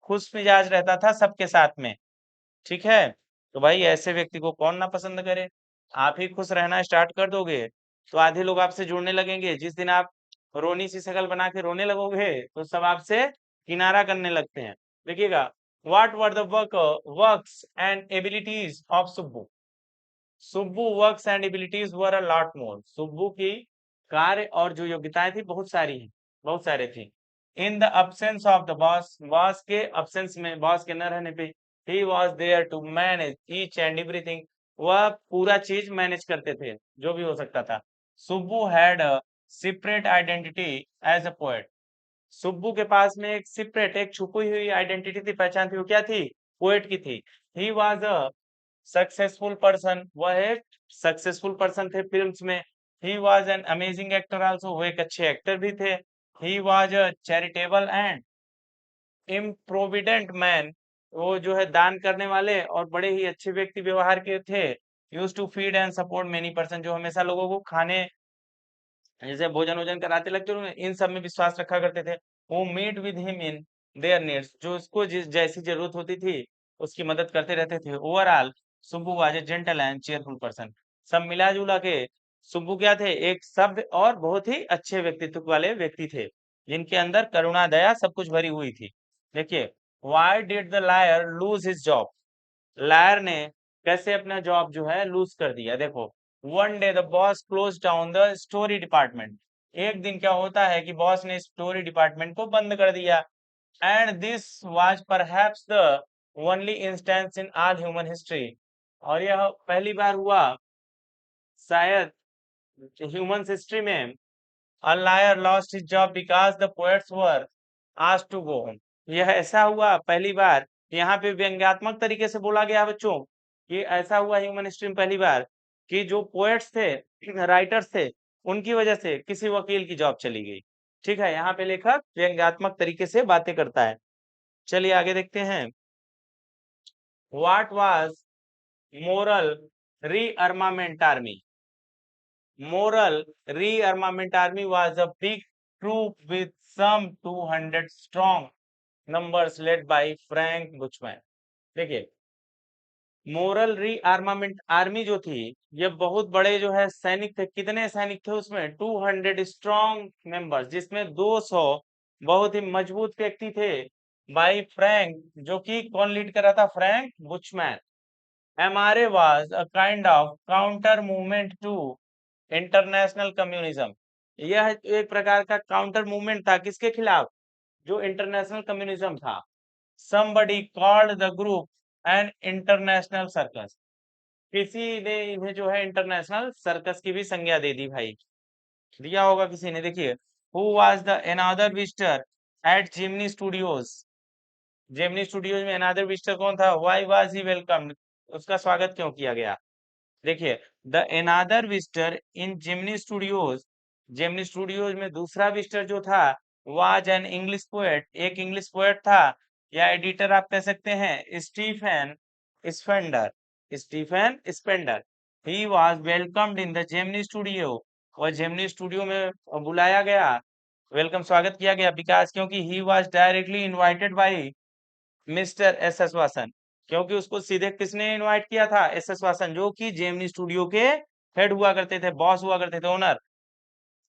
खुश मिजाज रहता था सबके साथ में। ठीक है, तो भाई ऐसे व्यक्ति को कौन ना पसंद करे। आप ही खुश रहना स्टार्ट कर दोगे तो आधे लोग आपसे जुड़ने लगेंगे। जिस दिन आप रोनी सी शक्ल बना के रोने लगोगे तो सब आपसे किनारा करने लगते हैं। देखिएगा, what were the works and abilities of Subbu. Subbu works and abilities were a lot more. Subbu की कार्य और जो योग्यताएं थी बहुत सारी हैं, बहुत सारे थी। In the absence of the boss, boss के अब्सेंस में, बॉस के न रहने पे, he was there to manage each and everything. वह पूरा चीज मैनेज करते थे, जो भी हो सकता था। Subbu had a separate identity as a poet. Subbu के पास में एक सीक्रेट, एक छुपी हुई आइडेंटिटी थी, पहचान थी। वो क्या थी? पोएट की थी। ही वॉज अ सक्सेसफुल पर्सन, वह एक सक्सेसफुल पर्सन थे फिल्म्स में। He was an amazing actor also, वो एक अच्छे एक्टर भी थे। ही was a charitable and improvident man, वो जो है दान करने वाले और बड़े ही अच्छे व्यक्ति व्यवहार के थे। Use to feed and support many person, जो हमेशा लोगों को खाने जैसे भोजन वोजन कराते लगते उन्होंने इन सब में विश्वास रखा करते थे। वो meet with him in their needs, जो उसको जिस जैसी जरूरत होती थी उसकी मदद करते रहते थे। Overall Subbu was a gentle and cheerful person. सब मिला जुला के सुब्बू क्या थे? एक सभ्य और बहुत ही अच्छे व्यक्तित्व वाले व्यक्ति थे, जिनके अंदर करुणा दया सब कुछ भरी हुई थी। देखिए, why did the liar lose his job. Liar ने कैसे अपना जॉब जो है लूज कर दिया? देखो, one day the boss close down the story department. एक दिन क्या होता है कि बॉस ने स्टोरी डिपार्टमेंट को बंद कर दिया। And this was perhaps the only instance in all human history. और यह पहली बार हुआ शायद ह्यूमन हिस्ट्री में, A liar lost his job because the poets were asked to go home। यह ऐसा हुआ पहली बार, यहाँ पे व्यंग्यात्मक तरीके से बोला गया बच्चों कि ऐसा हुआ ह्यूमन हिस्ट्री में पहली बार कि जो पोएट्स थे, राइटर्स थे, उनकी वजह से किसी वकील की जॉब चली गई। ठीक है, यहाँ पे लेखक व्यंग्यात्मक तरीके से बातें करता है। चलिए आगे देखते हैं। What was moral rearmament army. Moral Rearmament Army was a big troop with some 200 strong numbers led by Frank Bushman। देखिए, मोरल रीआर्मामेंट आर्मी जो थी, ये बहुत बड़े जो है सैनिक थे। कितने सैनिक थे उसमें? 200 स्ट्रॉन्ग मेंबर्स, जिसमें 200 बहुत ही मजबूत व्यक्ति थे। बाई फ्रैंक, जो कि कौन लीड कर रहा था? Frank Buchman. MRA was a kind of counter movement to international communism. यह एक प्रकार का काउंटर मूवमेंट था, किसके खिलाफ? जो इंटरनेशनल कम्युनिज्म था। somebody called the group an international circus. किसी ने इन्हें जो है इंटरनेशनल सर्कस की भी संज्ञा दे दी भाई, दिया होगा किसी ने। देखिए, who was the another visitor at Gemini studios. Gemini studios में अनदर विजिटर कौन था? व्हाई वाज ही वेलकम्ड, उसका स्वागत क्यों किया गया? देखिए, the another visitor in Gemini studios, Gemini studios में दूसरा विजिटर जो था, वाज एन इंग्लिश पोएट, एक इंग्लिश पोएट था, या एडिटर आप कह सकते हैं, Stephen Spender. Stephen Spender, he was welcomed in the Gemini studio. वह जेमिनी स्टूडियो में बुलाया गया, वेलकम स्वागत किया गया। बिकॉज, क्योंकि he was directly invited by mister S S Vasan, क्योंकि उसको सीधे किसने इनवाइट किया था? एस एस वासन, जो कि जेमिनी स्टूडियो के हेड हुआ करते थे, बॉस हुआ करते थे, ओनर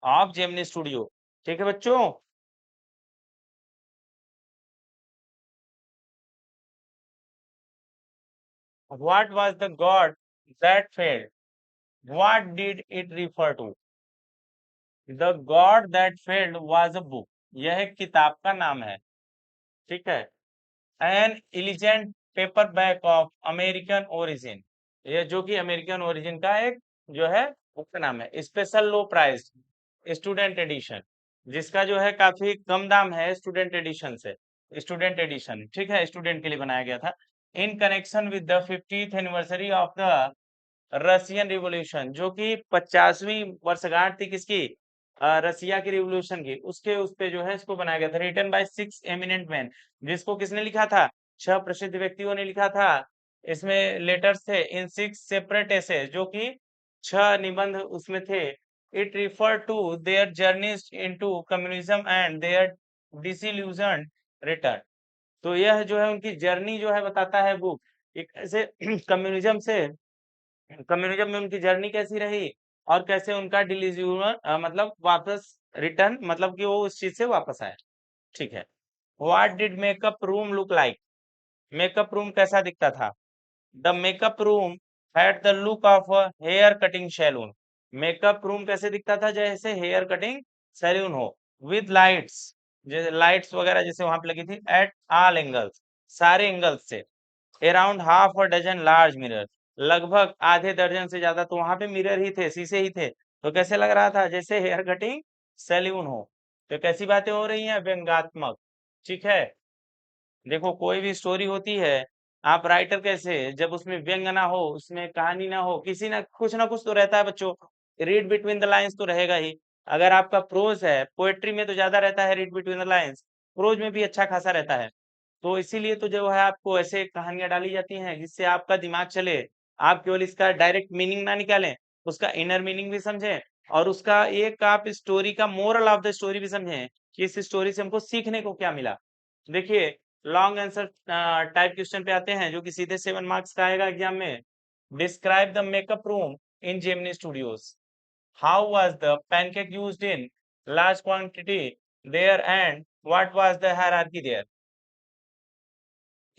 ऑफ जेमिनी स्टूडियो। ठीक है बच्चों। What was the god that failed, what did it refer to? The god that failed was a book, यह एक किताब का नाम है। ठीक है, an elegant paperback of American origin, ये जो कि अमेरिकन ओरिजिन का एक जो है बुक का नाम है। Special low price student edition, जिसका जो है काफी कम दाम है स्टूडेंट एडिशन से। स्टूडेंट एडिशन, ठीक है, स्टूडेंट के लिए बनाया गया था। In connection with the 50th anniversary of the Russian revolution, जो कि 50वीं वर्षगांठ थी किसकी? रसिया की रिवॉल्यूशन की। उसके उस पे जो है इसको बनाया गया था। रिटन बाय 6 एमिनेंट मैन, जिसको किसने लिखा था? 6 प्रसिद्ध व्यक्तियों ने लिखा था। इसमें लेटर्स थे इन 6 सेपरेट एसेज, जो कि 6 निबंध उसमें थे। It referred to their journeys into communism and their disillusioned return. तो यह जो है उनकी जर्नी जो है बताता है बुक एक ऐसे कम्युनिज्म से कम्युनिज्म में उनकी जर्नी कैसी रही और कैसे उनका डिलीजियन मतलब वापस रिटर्न मतलब कि वो उस चीज से वापस आए। ठीक है। What did makeup room look like? Makeup room कैसा दिखता था? The makeup room had the look of a hair cutting salon. Makeup room कैसे दिखता था? जैसे हेयर कटिंग सैलून हो, विद लाइट्स, जैसे लाइट्स वगैरह जैसे वहां पे लगी थी, एट ऑल एंगल्स, सारे एंगल्स से, around half a dozen large mirror, लगभग आधे दर्जन से ज्यादा तो वहां पे मिरर ही थे, शीशे ही थे। तो कैसे लग रहा था? जैसे हेयर कटिंग सैलून हो। तो कैसी बातें हो रही हैं? व्यंग्यात्मक। ठीक है। देखो कोई भी स्टोरी होती है, आप राइटर कैसे, जब उसमें व्यंग ना हो, उसमें कहानी ना हो, किसी ना कुछ तो रहता है बच्चों। रीड बिटवीन द लाइंस तो रहेगा ही। अगर आपका प्रोज है, पोएट्री में तो ज्यादा रहता है read between the lines, prose में भी अच्छा खासा रहता है। तो इसीलिए तो जो है आपको ऐसे कहानियां डाली जाती हैं जिससे आपका दिमाग चले। आप केवल इसका डायरेक्ट मीनिंग ना निकालें, उसका इनर मीनिंग भी समझें, और उसका एक आप स्टोरी का मोरल ऑफ द स्टोरी भी समझें कि इस स्टोरी से हमको सीखने को क्या मिला। देखिए, लॉन्ग आंसर टाइप क्वेश्चन पे आते हैं जो कि सीधे 7 मार्क्स का आएगा एग्जाम में। Describe the makeup room in Gemini studios. How was the pancake used in large quantity there and what was the hierarchy there?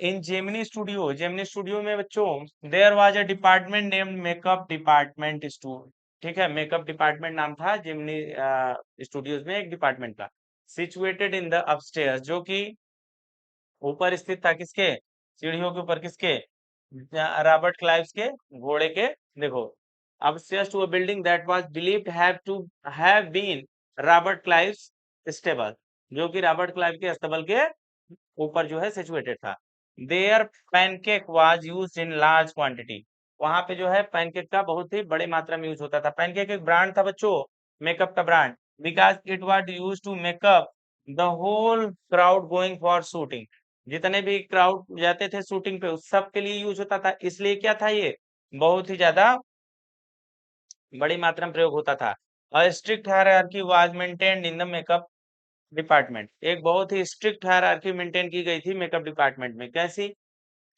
इन जेमिनी स्टूडियो में बच्चों, there was a department named makeup department studio. ठीक है, makeup department नाम था Gemini studios में एक department का। सिचुएटेड इन द अपस्टेयर्स, जो कि ऊपर स्थित था किसके? सीढ़ियों के ऊपर किसके? रॉबर्ट क्लाइव्स के घोड़े के। देखो, upstairs to a building that was believed have been Robert Clive's stable, जो कि रॉबर्ट क्लाइव के अस्तबल के ऊपर जो है सिचुएटेड था। There pancake was used in large quantity, वहां पे जो है पैनकेक का बहुत ही बड़े मात्रा में यूज होता था। पैनकेक एक ब्रांड था बच्चों, मेकअप का brand, because it was use to makeup the whole crowd going for shooting. जितने भी क्राउड जाते थे शूटिंग पे उस सब के लिए यूज होता था, इसलिए क्या था ये, बहुत ही ज्यादा बड़ी मात्रा में प्रयोग होता था। A strict hierarchy was maintained in the makeup department, एक बहुत ही स्ट्रिक्ट हायरार्की मेंटेन की गई थी मेकअप डिपार्टमेंट में। कैसी?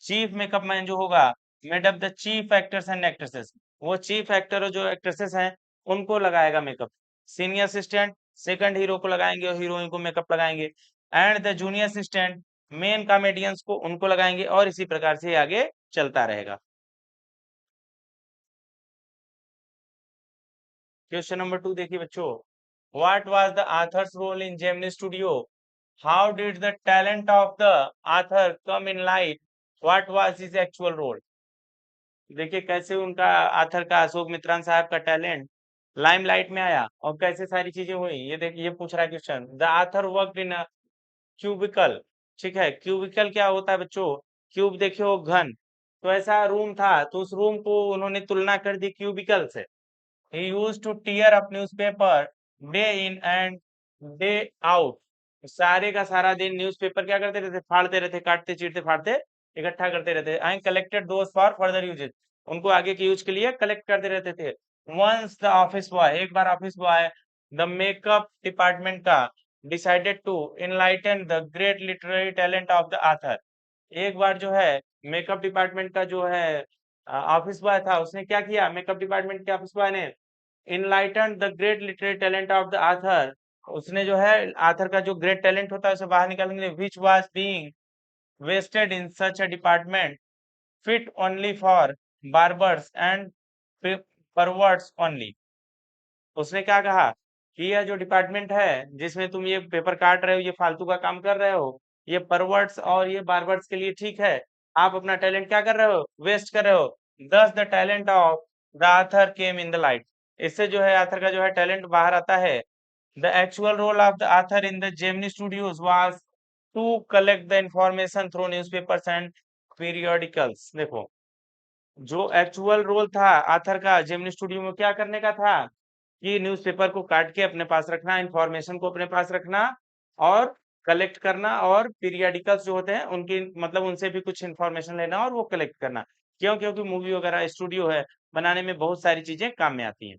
चीफ मेकअप मैन जो होगा, made up the chief actors and actresses, वो चीफ एक्टर और जो एक्ट्रेसेस हैं उनको लगाएगा makeup. Senior assistant second hero को लगाएंगे और हीरोइन को मेकअप लगाएंगे, and the junior assistant main comedians को उनको लगाएंगे, और इसी प्रकार से आगे चलता रहेगा। क्वेश्चन नंबर 2 देखिए बच्चों, what was the authors role in Gemini studio? How did the talent of the author come in light? What was his actual role? देखिए कैसे उनका आथर का, अशोक मित्रान साहब का टैलेंट लाइमलाइट में आया और कैसे सारी चीजें हुई। ये देखिए, ये पूछ रहा है question. The author worked in a cubicle. ठीक है, क्यूबिकल क्या होता है बच्चों? क्यूब देखिए वो घन, तो ऐसा रूम था तो उस रूम को उन्होंने तुलना कर दी क्यूबिकल से। He used to tear up newspaper day in and day out. सारे का सारा दिन न्यूज़पेपर क्या करते रहते? फाड़ते रहते, काटते चीरते फाड़ते इकट्ठा करते रहते। I collected those for further uses, उनको आगे के यूज के लिए कलेक्ट करते रहते थे। वंस द ऑफिस बॉय, एक बार office boy the makeup department का decided to enlighten the great literary talent of the author. एक बार जो है मेकअप डिपार्टमेंट का जो है ऑफिस बॉय था, उसने क्या किया? मेकअप डिपार्टमेंट के ऑफिस बॉय ने enlighten the great literary talent of the author, उसने जो है आथर का जो ग्रेट टैलेंट होता है उसे बाहर निकालने के लिए, which was being wasted in such a department fit only for barbers and perverts only. उसने क्या कहा कि यह जो डिपार्टमेंट है जिसमें तुम ये पेपर काट रहे हो, ये फालतू का काम कर रहे हो, ये परवर्ट्स और ये बार्बर्स के लिए ठीक है। आप अपना टैलेंट क्या कर रहे हो? वेस्ट कर रहे हो। Thus the talent of the author came in the light, इससे जो है आथर का जो है टैलेंट बाहर आता है। The actual role of the author in the Gemini studios was to collect the information through newspapers and periodicals. देखो, जो एक्चुअल रोल था आथर का जेमिनी स्टूडियो में, क्या करने का था कि न्यूज़पेपर को काट के अपने पास रखना, इंफॉर्मेशन को अपने पास रखना, और कलेक्ट करना, और पीरियडिकल्स जो होते हैं उनकी मतलब उनसे भी कुछ इंफॉर्मेशन लेना और वो कलेक्ट करना। क्यों? क्योंकि मूवी वगैरह स्टूडियो है, बनाने में बहुत सारी चीजें काम में आती हैं।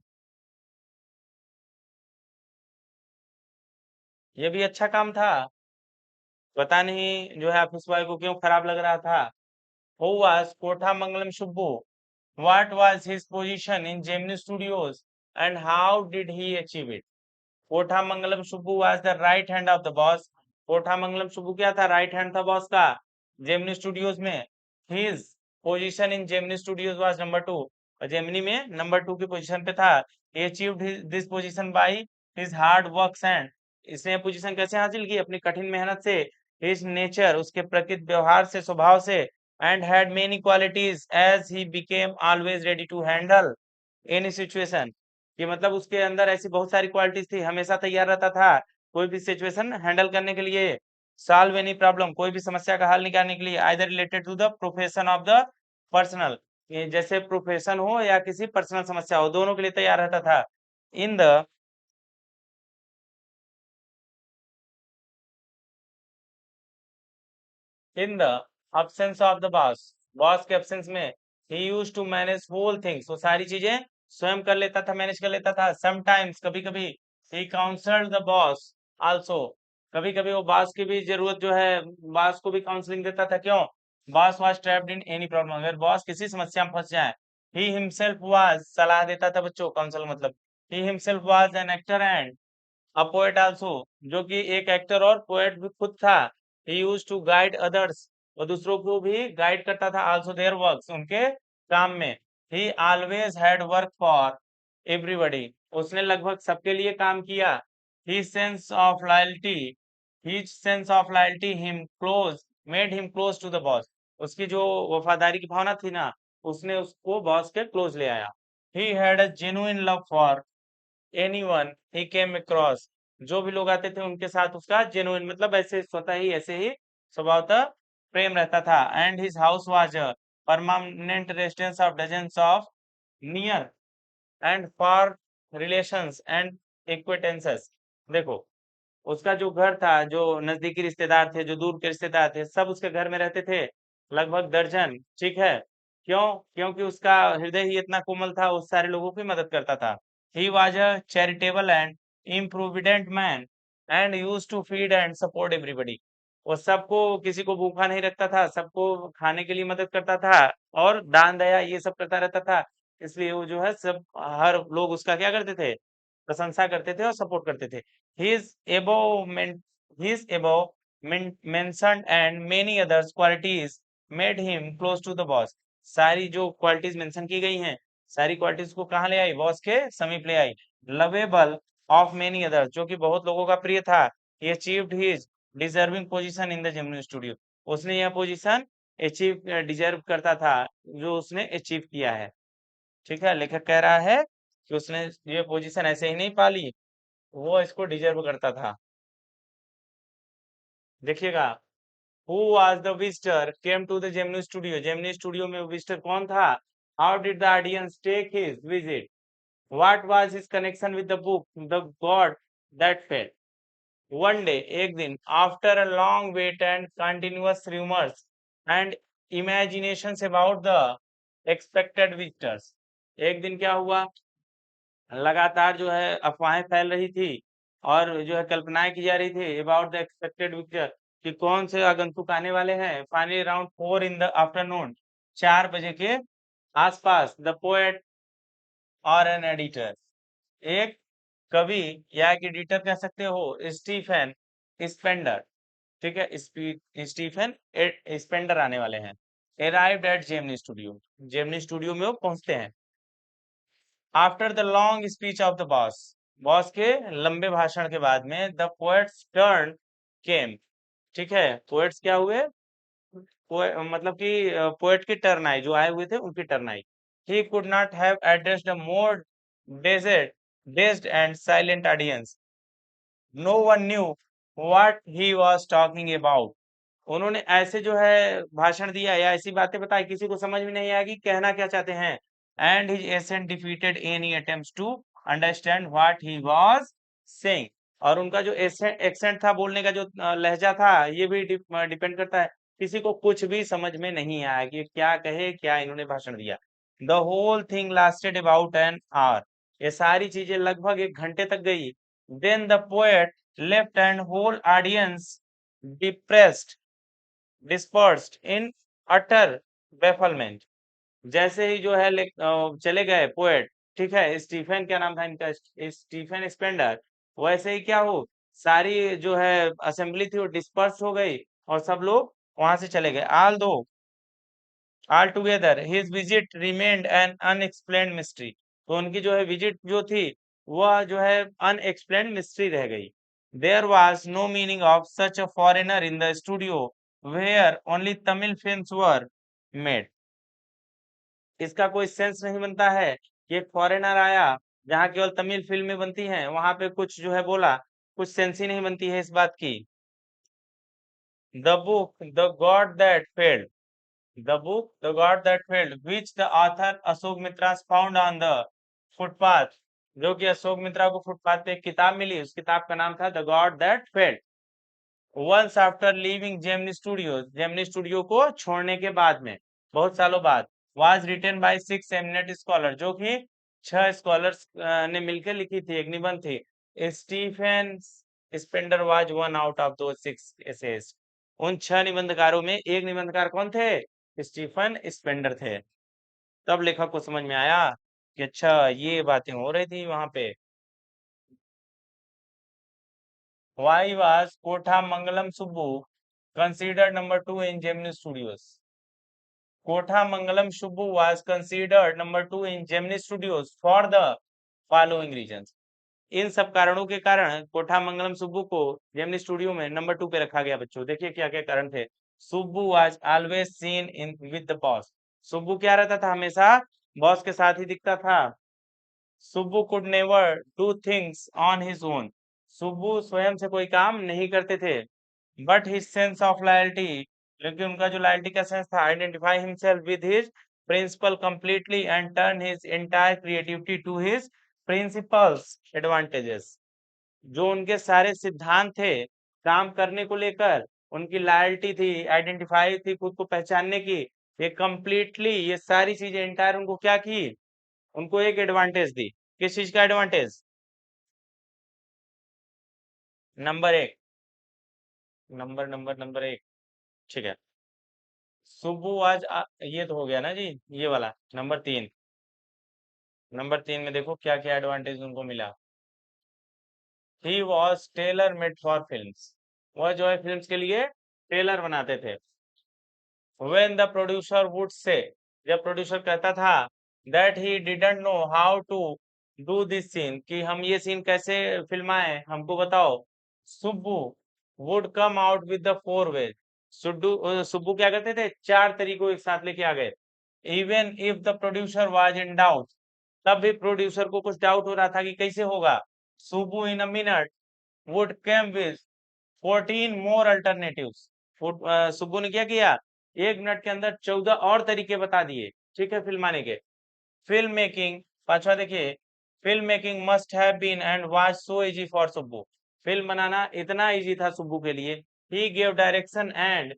ये भी अच्छा काम था। पता नहीं जो है ऑफिस बॉय को क्यों खराब लग रहा था। Who was Kothamangalam Subbu? What was his position in Gemini studios and how did he achieve it? Kothamangalam Subbu was the right hand of the boss. Kothamangalam Subbu क्या था? राइट हैंड था बॉस का जेमिनी स्टूडियोज में। His position in Gemini studios was number 2, और Gemini में number 2 की position पे था। He achieved this position by his hard work and, इसने पोजीशन कैसे हासिल की? अपनी कठिन मेहनत से। हिज नेचर, उसके प्रकृति व्यवहार से, स्वभाव से। And had many qualities as he became always ready to handle any situation, कि मतलब उसके अंदर ऐसी बहुत सारी क्वालिटीज थी, हमेशा तैयार रहता था कोई भी सिचुएशन हैंडल करने के लिए। सॉल्व एनी प्रॉब्लम, कोई भी समस्या का हल निकालने के लिए। Either related to the profession of the personal, जैसे प्रोफेशन हो या किसी पर्सनल समस्या हो, दोनों के लिए तैयार रहता था। In the in the absence of the boss, boss के एब्सेंस में he use to manage whole things, वो सारी चीजें स्वयं कर लेता था, मैनेज कर लेता था। समटाइम्स, कभी कभी, ही काउंसल्ड द बॉस आल्सो, कभी कभी वो बॉस की भी जरूरत जो है, बॉस को भी काउंसलिंग देता था। क्यों? Boss was trapped in any problem, अगर बॉस किसी समस्या में फंस जाए। ही हिमसेल्फ वाज, सलाह देता था बच्चों, काउंसल मतलब। He himself was an actor and a poet also, जो कि एक एक्टर और पोएट भी खुद था। ही यूज टू गाइड अदर्स, और दूसरों को भी गाइड करता था, आल्सो देयर वर्क्स, उनके काम में। He always had work for everybody, उसने लगभग सबके लिए काम किया। His sense of loyalty, his sense of loyalty him close, made him close to the boss, उसकी जो वफादारी की भावना थी ना, उसने उसको बॉस के क्लोज ले आया। He had a genuine love for anyone he came across, जो भी लोग आते थे उनके साथ उसका जेन्युइन मतलब ऐसे स्वतः ही ऐसे ही स्वभावतः प्रेम रहता था। And his house was a permanent residence of dozens of near and far relations and acquaintances. देखो, उसका जो घर था, जो नजदीकी रिश्तेदार थे, जो दूर के रिश्तेदार थे, सब उसके घर में रहते थे, लगभग दर्जन। ठीक है? क्यों? क्योंकि उसका हृदय ही इतना कोमल था, उस सारे लोगों की मदद करता था। He was a charitable and improvident man and use to feed and support everybody, वो सबको, किसी को भूखा नहीं रखता था, सबको खाने के लिए मदद करता था, और दान दया ये सब करता रहता था। इसलिए वो जो है सब, हर लोग उसका क्या करते थे? प्रशंसा करते थे और सपोर्ट करते थे। His above men- his above mentioned and many others qualities made him close to the boss. सारी जो क्वालिटीज मेंशन की गई हैं, सारी क्वालिटीज को कहाँ ले आई? बॉस के समीप ले आई। लवेबल ऑफ मेनी अदर्स, जो कि बहुत लोगों का प्रिय था। He achieved his deserving position in the Gemini Studio. उसने यह पोजीशन अचीव डिजर्व करता था, जो उसने अचीव किया है। ठीक है? लेखक कह रहा है कि उसने ये पोजीशन ऐसे ही नहीं पाली, वो इसको डिजर्व करता था। देखिएगा, who was the visitor came to the Gemini studio, Gemini studio में विजिटर कौन था? How did the audience take his visit? What was his connection with the book the god that fail? One day, एक दिन, after a long wait and continuous rumours and imaginations about the expected visitors, एक दिन क्या हुआ? लगातार जो है अफवाहें फैल रही थी, और जो है कल्पनाएं की जा रही थी अबाउट द एक्सपेक्टेड विजिटर, कि कौन से आगंतुक आने वाले हैं। Finally around 4 in the afternoon, 4 बजे के आसपास, द पोएट और एन एडिटर, एक कवि या एक एडिटर कह सकते हो, स्टीफन स्पेंडर, ठीक है, स्टीफन स्पेंडर आने वाले हैं। Arrived at Gemini studio, Gemini studio में वो पहुंचते हैं। After the long speech of the boss, boss के लंबे भाषण के बाद में, द पोएट्स टर्न केम, ठीक है, पोएट्स क्या हुए? मतलब कि पोएट की टर्न आई, जो आए हुए थे उनकी टर्न आई। He could not have addressed a more dazed dazed and silent audience, no one knew what he was talking about, उन्होंने ऐसे जो है भाषण दिया या ऐसी बातें बताई, किसी को समझ में नहीं आया कि कहना क्या चाहते हैं। And his accent defeated any attempts to understand what he was saying, और उनका जो एक्सेंट था, बोलने का जो लहजा था, ये भी डिपेंड करता है, किसी को कुछ भी समझ में नहीं आया कि क्या कहे, क्या इन्होंने भाषण दिया। The whole thing lasted about an hour, ये सारी चीजें लगभग 1 घंटे तक गई। Then the poet left and whole audience depressed, dispersed in utter bafflement. जैसे ही जो है चले गए पोएट, ठीक है, स्टीफन क्या नाम था इनका, स्टीफन स्पेंडर, वैसे ही क्या हो, सारी जो है असेंबली थी वो डिस्पर्स हो गई और सब लोग वहां से चले गए। Altogether, his visit remained an unexplained mystery. तो उनकी जो है विजिट जो थी वह जो है अनएक्सप्लेन्ड मिस्ट्री रह गई। There was no meaning of such a foreigner in the studio where only Tamil films were made. इसका कोई सेंस नहीं बनता है कि एक फॉरेनर आया जहाँ केवल तमिल फिल्में बनती हैं, वहां पे कुछ जो है बोला, कुछ सेंस ही नहीं बनती है इस बात की। The book, The God That Failed. The book, The God That Failed, which the author Ashok Mitra found on the footpath, जो कि अशोक मित्रा को फुटपाथ पे एक किताब मिली, उस किताब का नाम था the god that failed. Once after leaving Gemini Studio को छोड़ने के बाद में, बहुत सालों बाद, was written by 6 eminent scholar, जो कि 6 स्कॉलर्स ने मिलकर लिखी थी, एक निबंध थी। Stephen Spender was one out of दो 6 एसेस। उन 6 निबंधकारों में एक निबंधकार कौन थे? स्टीफन स्पेंडर थे। तब लेखक को समझ में आया कि अच्छा ये बातें हो रही थी वहां पे। Why was Kotha Mangalam Subbu considered number 2 in Gemini Studios? Kotha Mangalam Subbu was considered number 2 in Gemini Studios for the following reasons. इन सब कारणों के कारण कोठा मंगलम सुब्बू को जेमिनी स्टूडियो में नंबर 2 पे रखा गया। बच्चों देखिए क्या क्या कारण थे। Subbu was always seen in with the boss. Subbu क्या रहता था? हमेशा बॉस के साथ ही दिखता था। Subbu could never do things on his own. Subbu स्वयं से कोई काम नहीं करते थे। But his sense of loyalty, लेकिन उनका जो लॉयल्टी का सेंस था, identify himself with his principal completely and turn his entire creativity to his principal's advantages. जो उनके सारे सिद्धांत थे काम करने को लेकर, उनकी लॉयल्टी थी, आइडेंटिफाई थी खुद को पहचानने की, ये कंप्लीटली ये सारी चीजें एंटायर उनको क्या की, उनको एक एडवांटेज दी। किस चीज का एडवांटेज? नंबर 1, नंबर 1, ठीक है। सुबु आज ये तो हो गया ना जी, ये वाला नंबर 3 में देखो क्या क्या एडवांटेज उनको मिला। He was tailor made for films. वह जो है फिल्म्स के लिए टेलर बनाते थे। When the producer would say, जब प्रोड्यूसर कहता था that he didn't know how to do this scene, कि हम ये सीन कैसे फिल्माएं, हमको बताओ, Subbu would come out with the 4 ways। Subbu क्या करते थे? 4 तरीकों एक साथ लेके आ गए। Even if the producer was in doubt, तब भी प्रोड्यूसर को कुछ डाउट हो रहा था कि कैसे होगा, Subbu in a minute would come with 14 more alternatives। Subbu ने क्या किया? 1 मिनट के अंदर 14 और तरीके बता दिए, ठीक है, फिल्माने के। फिल्म मेकिंग, पांचवा देखिए, film making must have been and was so easy for Subbu. Film बनाना इतना इजी था सुब्बू के लिए। He give direction and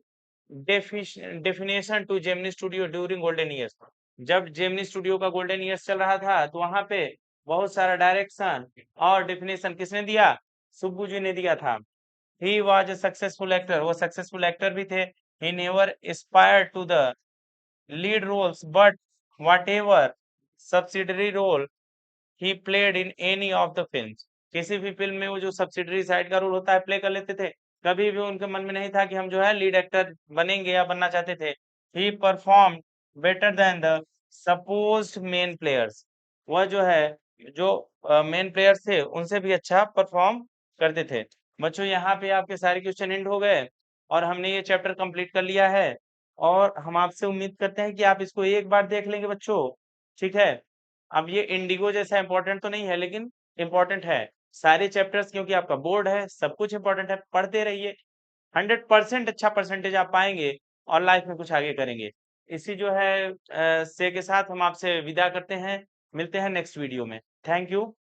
definition to Gemini studio during golden years. जब जेमिनी स्टूडियो का गोल्डन ईयर्स चल रहा था तो वहां पे बहुत सारा डायरेक्शन और डेफिनेशन किसने दिया? सुब्बू जी ने दिया था। He was a successful actor, वो सक्सेसफुल एक्टर भी थे। He never aspired to the lead roles but whatever subsidiary role he played in any of the films। किसी भी फिल्म में वो जो सब्सिडरी साइड का रोल होता है प्ले कर लेते थे। कभी भी उनके मन में नहीं था कि हम जो है लीड एक्टर बनेंगे या बनना चाहते थे। He perform better than the supposed main players. वह जो है जो मेन प्लेयर्स थे उनसे भी अच्छा परफॉर्म करते थे। बच्चों यहाँ पे आपके सारे क्वेश्चन एंड हो गए और हमने ये चैप्टर कंप्लीट कर लिया है और हम आपसे उम्मीद करते हैं कि आप इसको एक बार देख लेंगे बच्चों, ठीक है। अब ये इंडिगो जैसा इंपॉर्टेंट तो नहीं है लेकिन इम्पोर्टेंट है। सारे चैप्टर्स क्योंकि आपका बोर्ड है, सब कुछ इंपॉर्टेंट है, पढ़ते रहिए। 100% अच्छा परसेंटेज आप पाएंगे और लाइफ में कुछ आगे करेंगे। इसी जो है से के साथ हम आपसे विदा करते हैं। मिलते हैं नेक्स्ट वीडियो में। Thank you.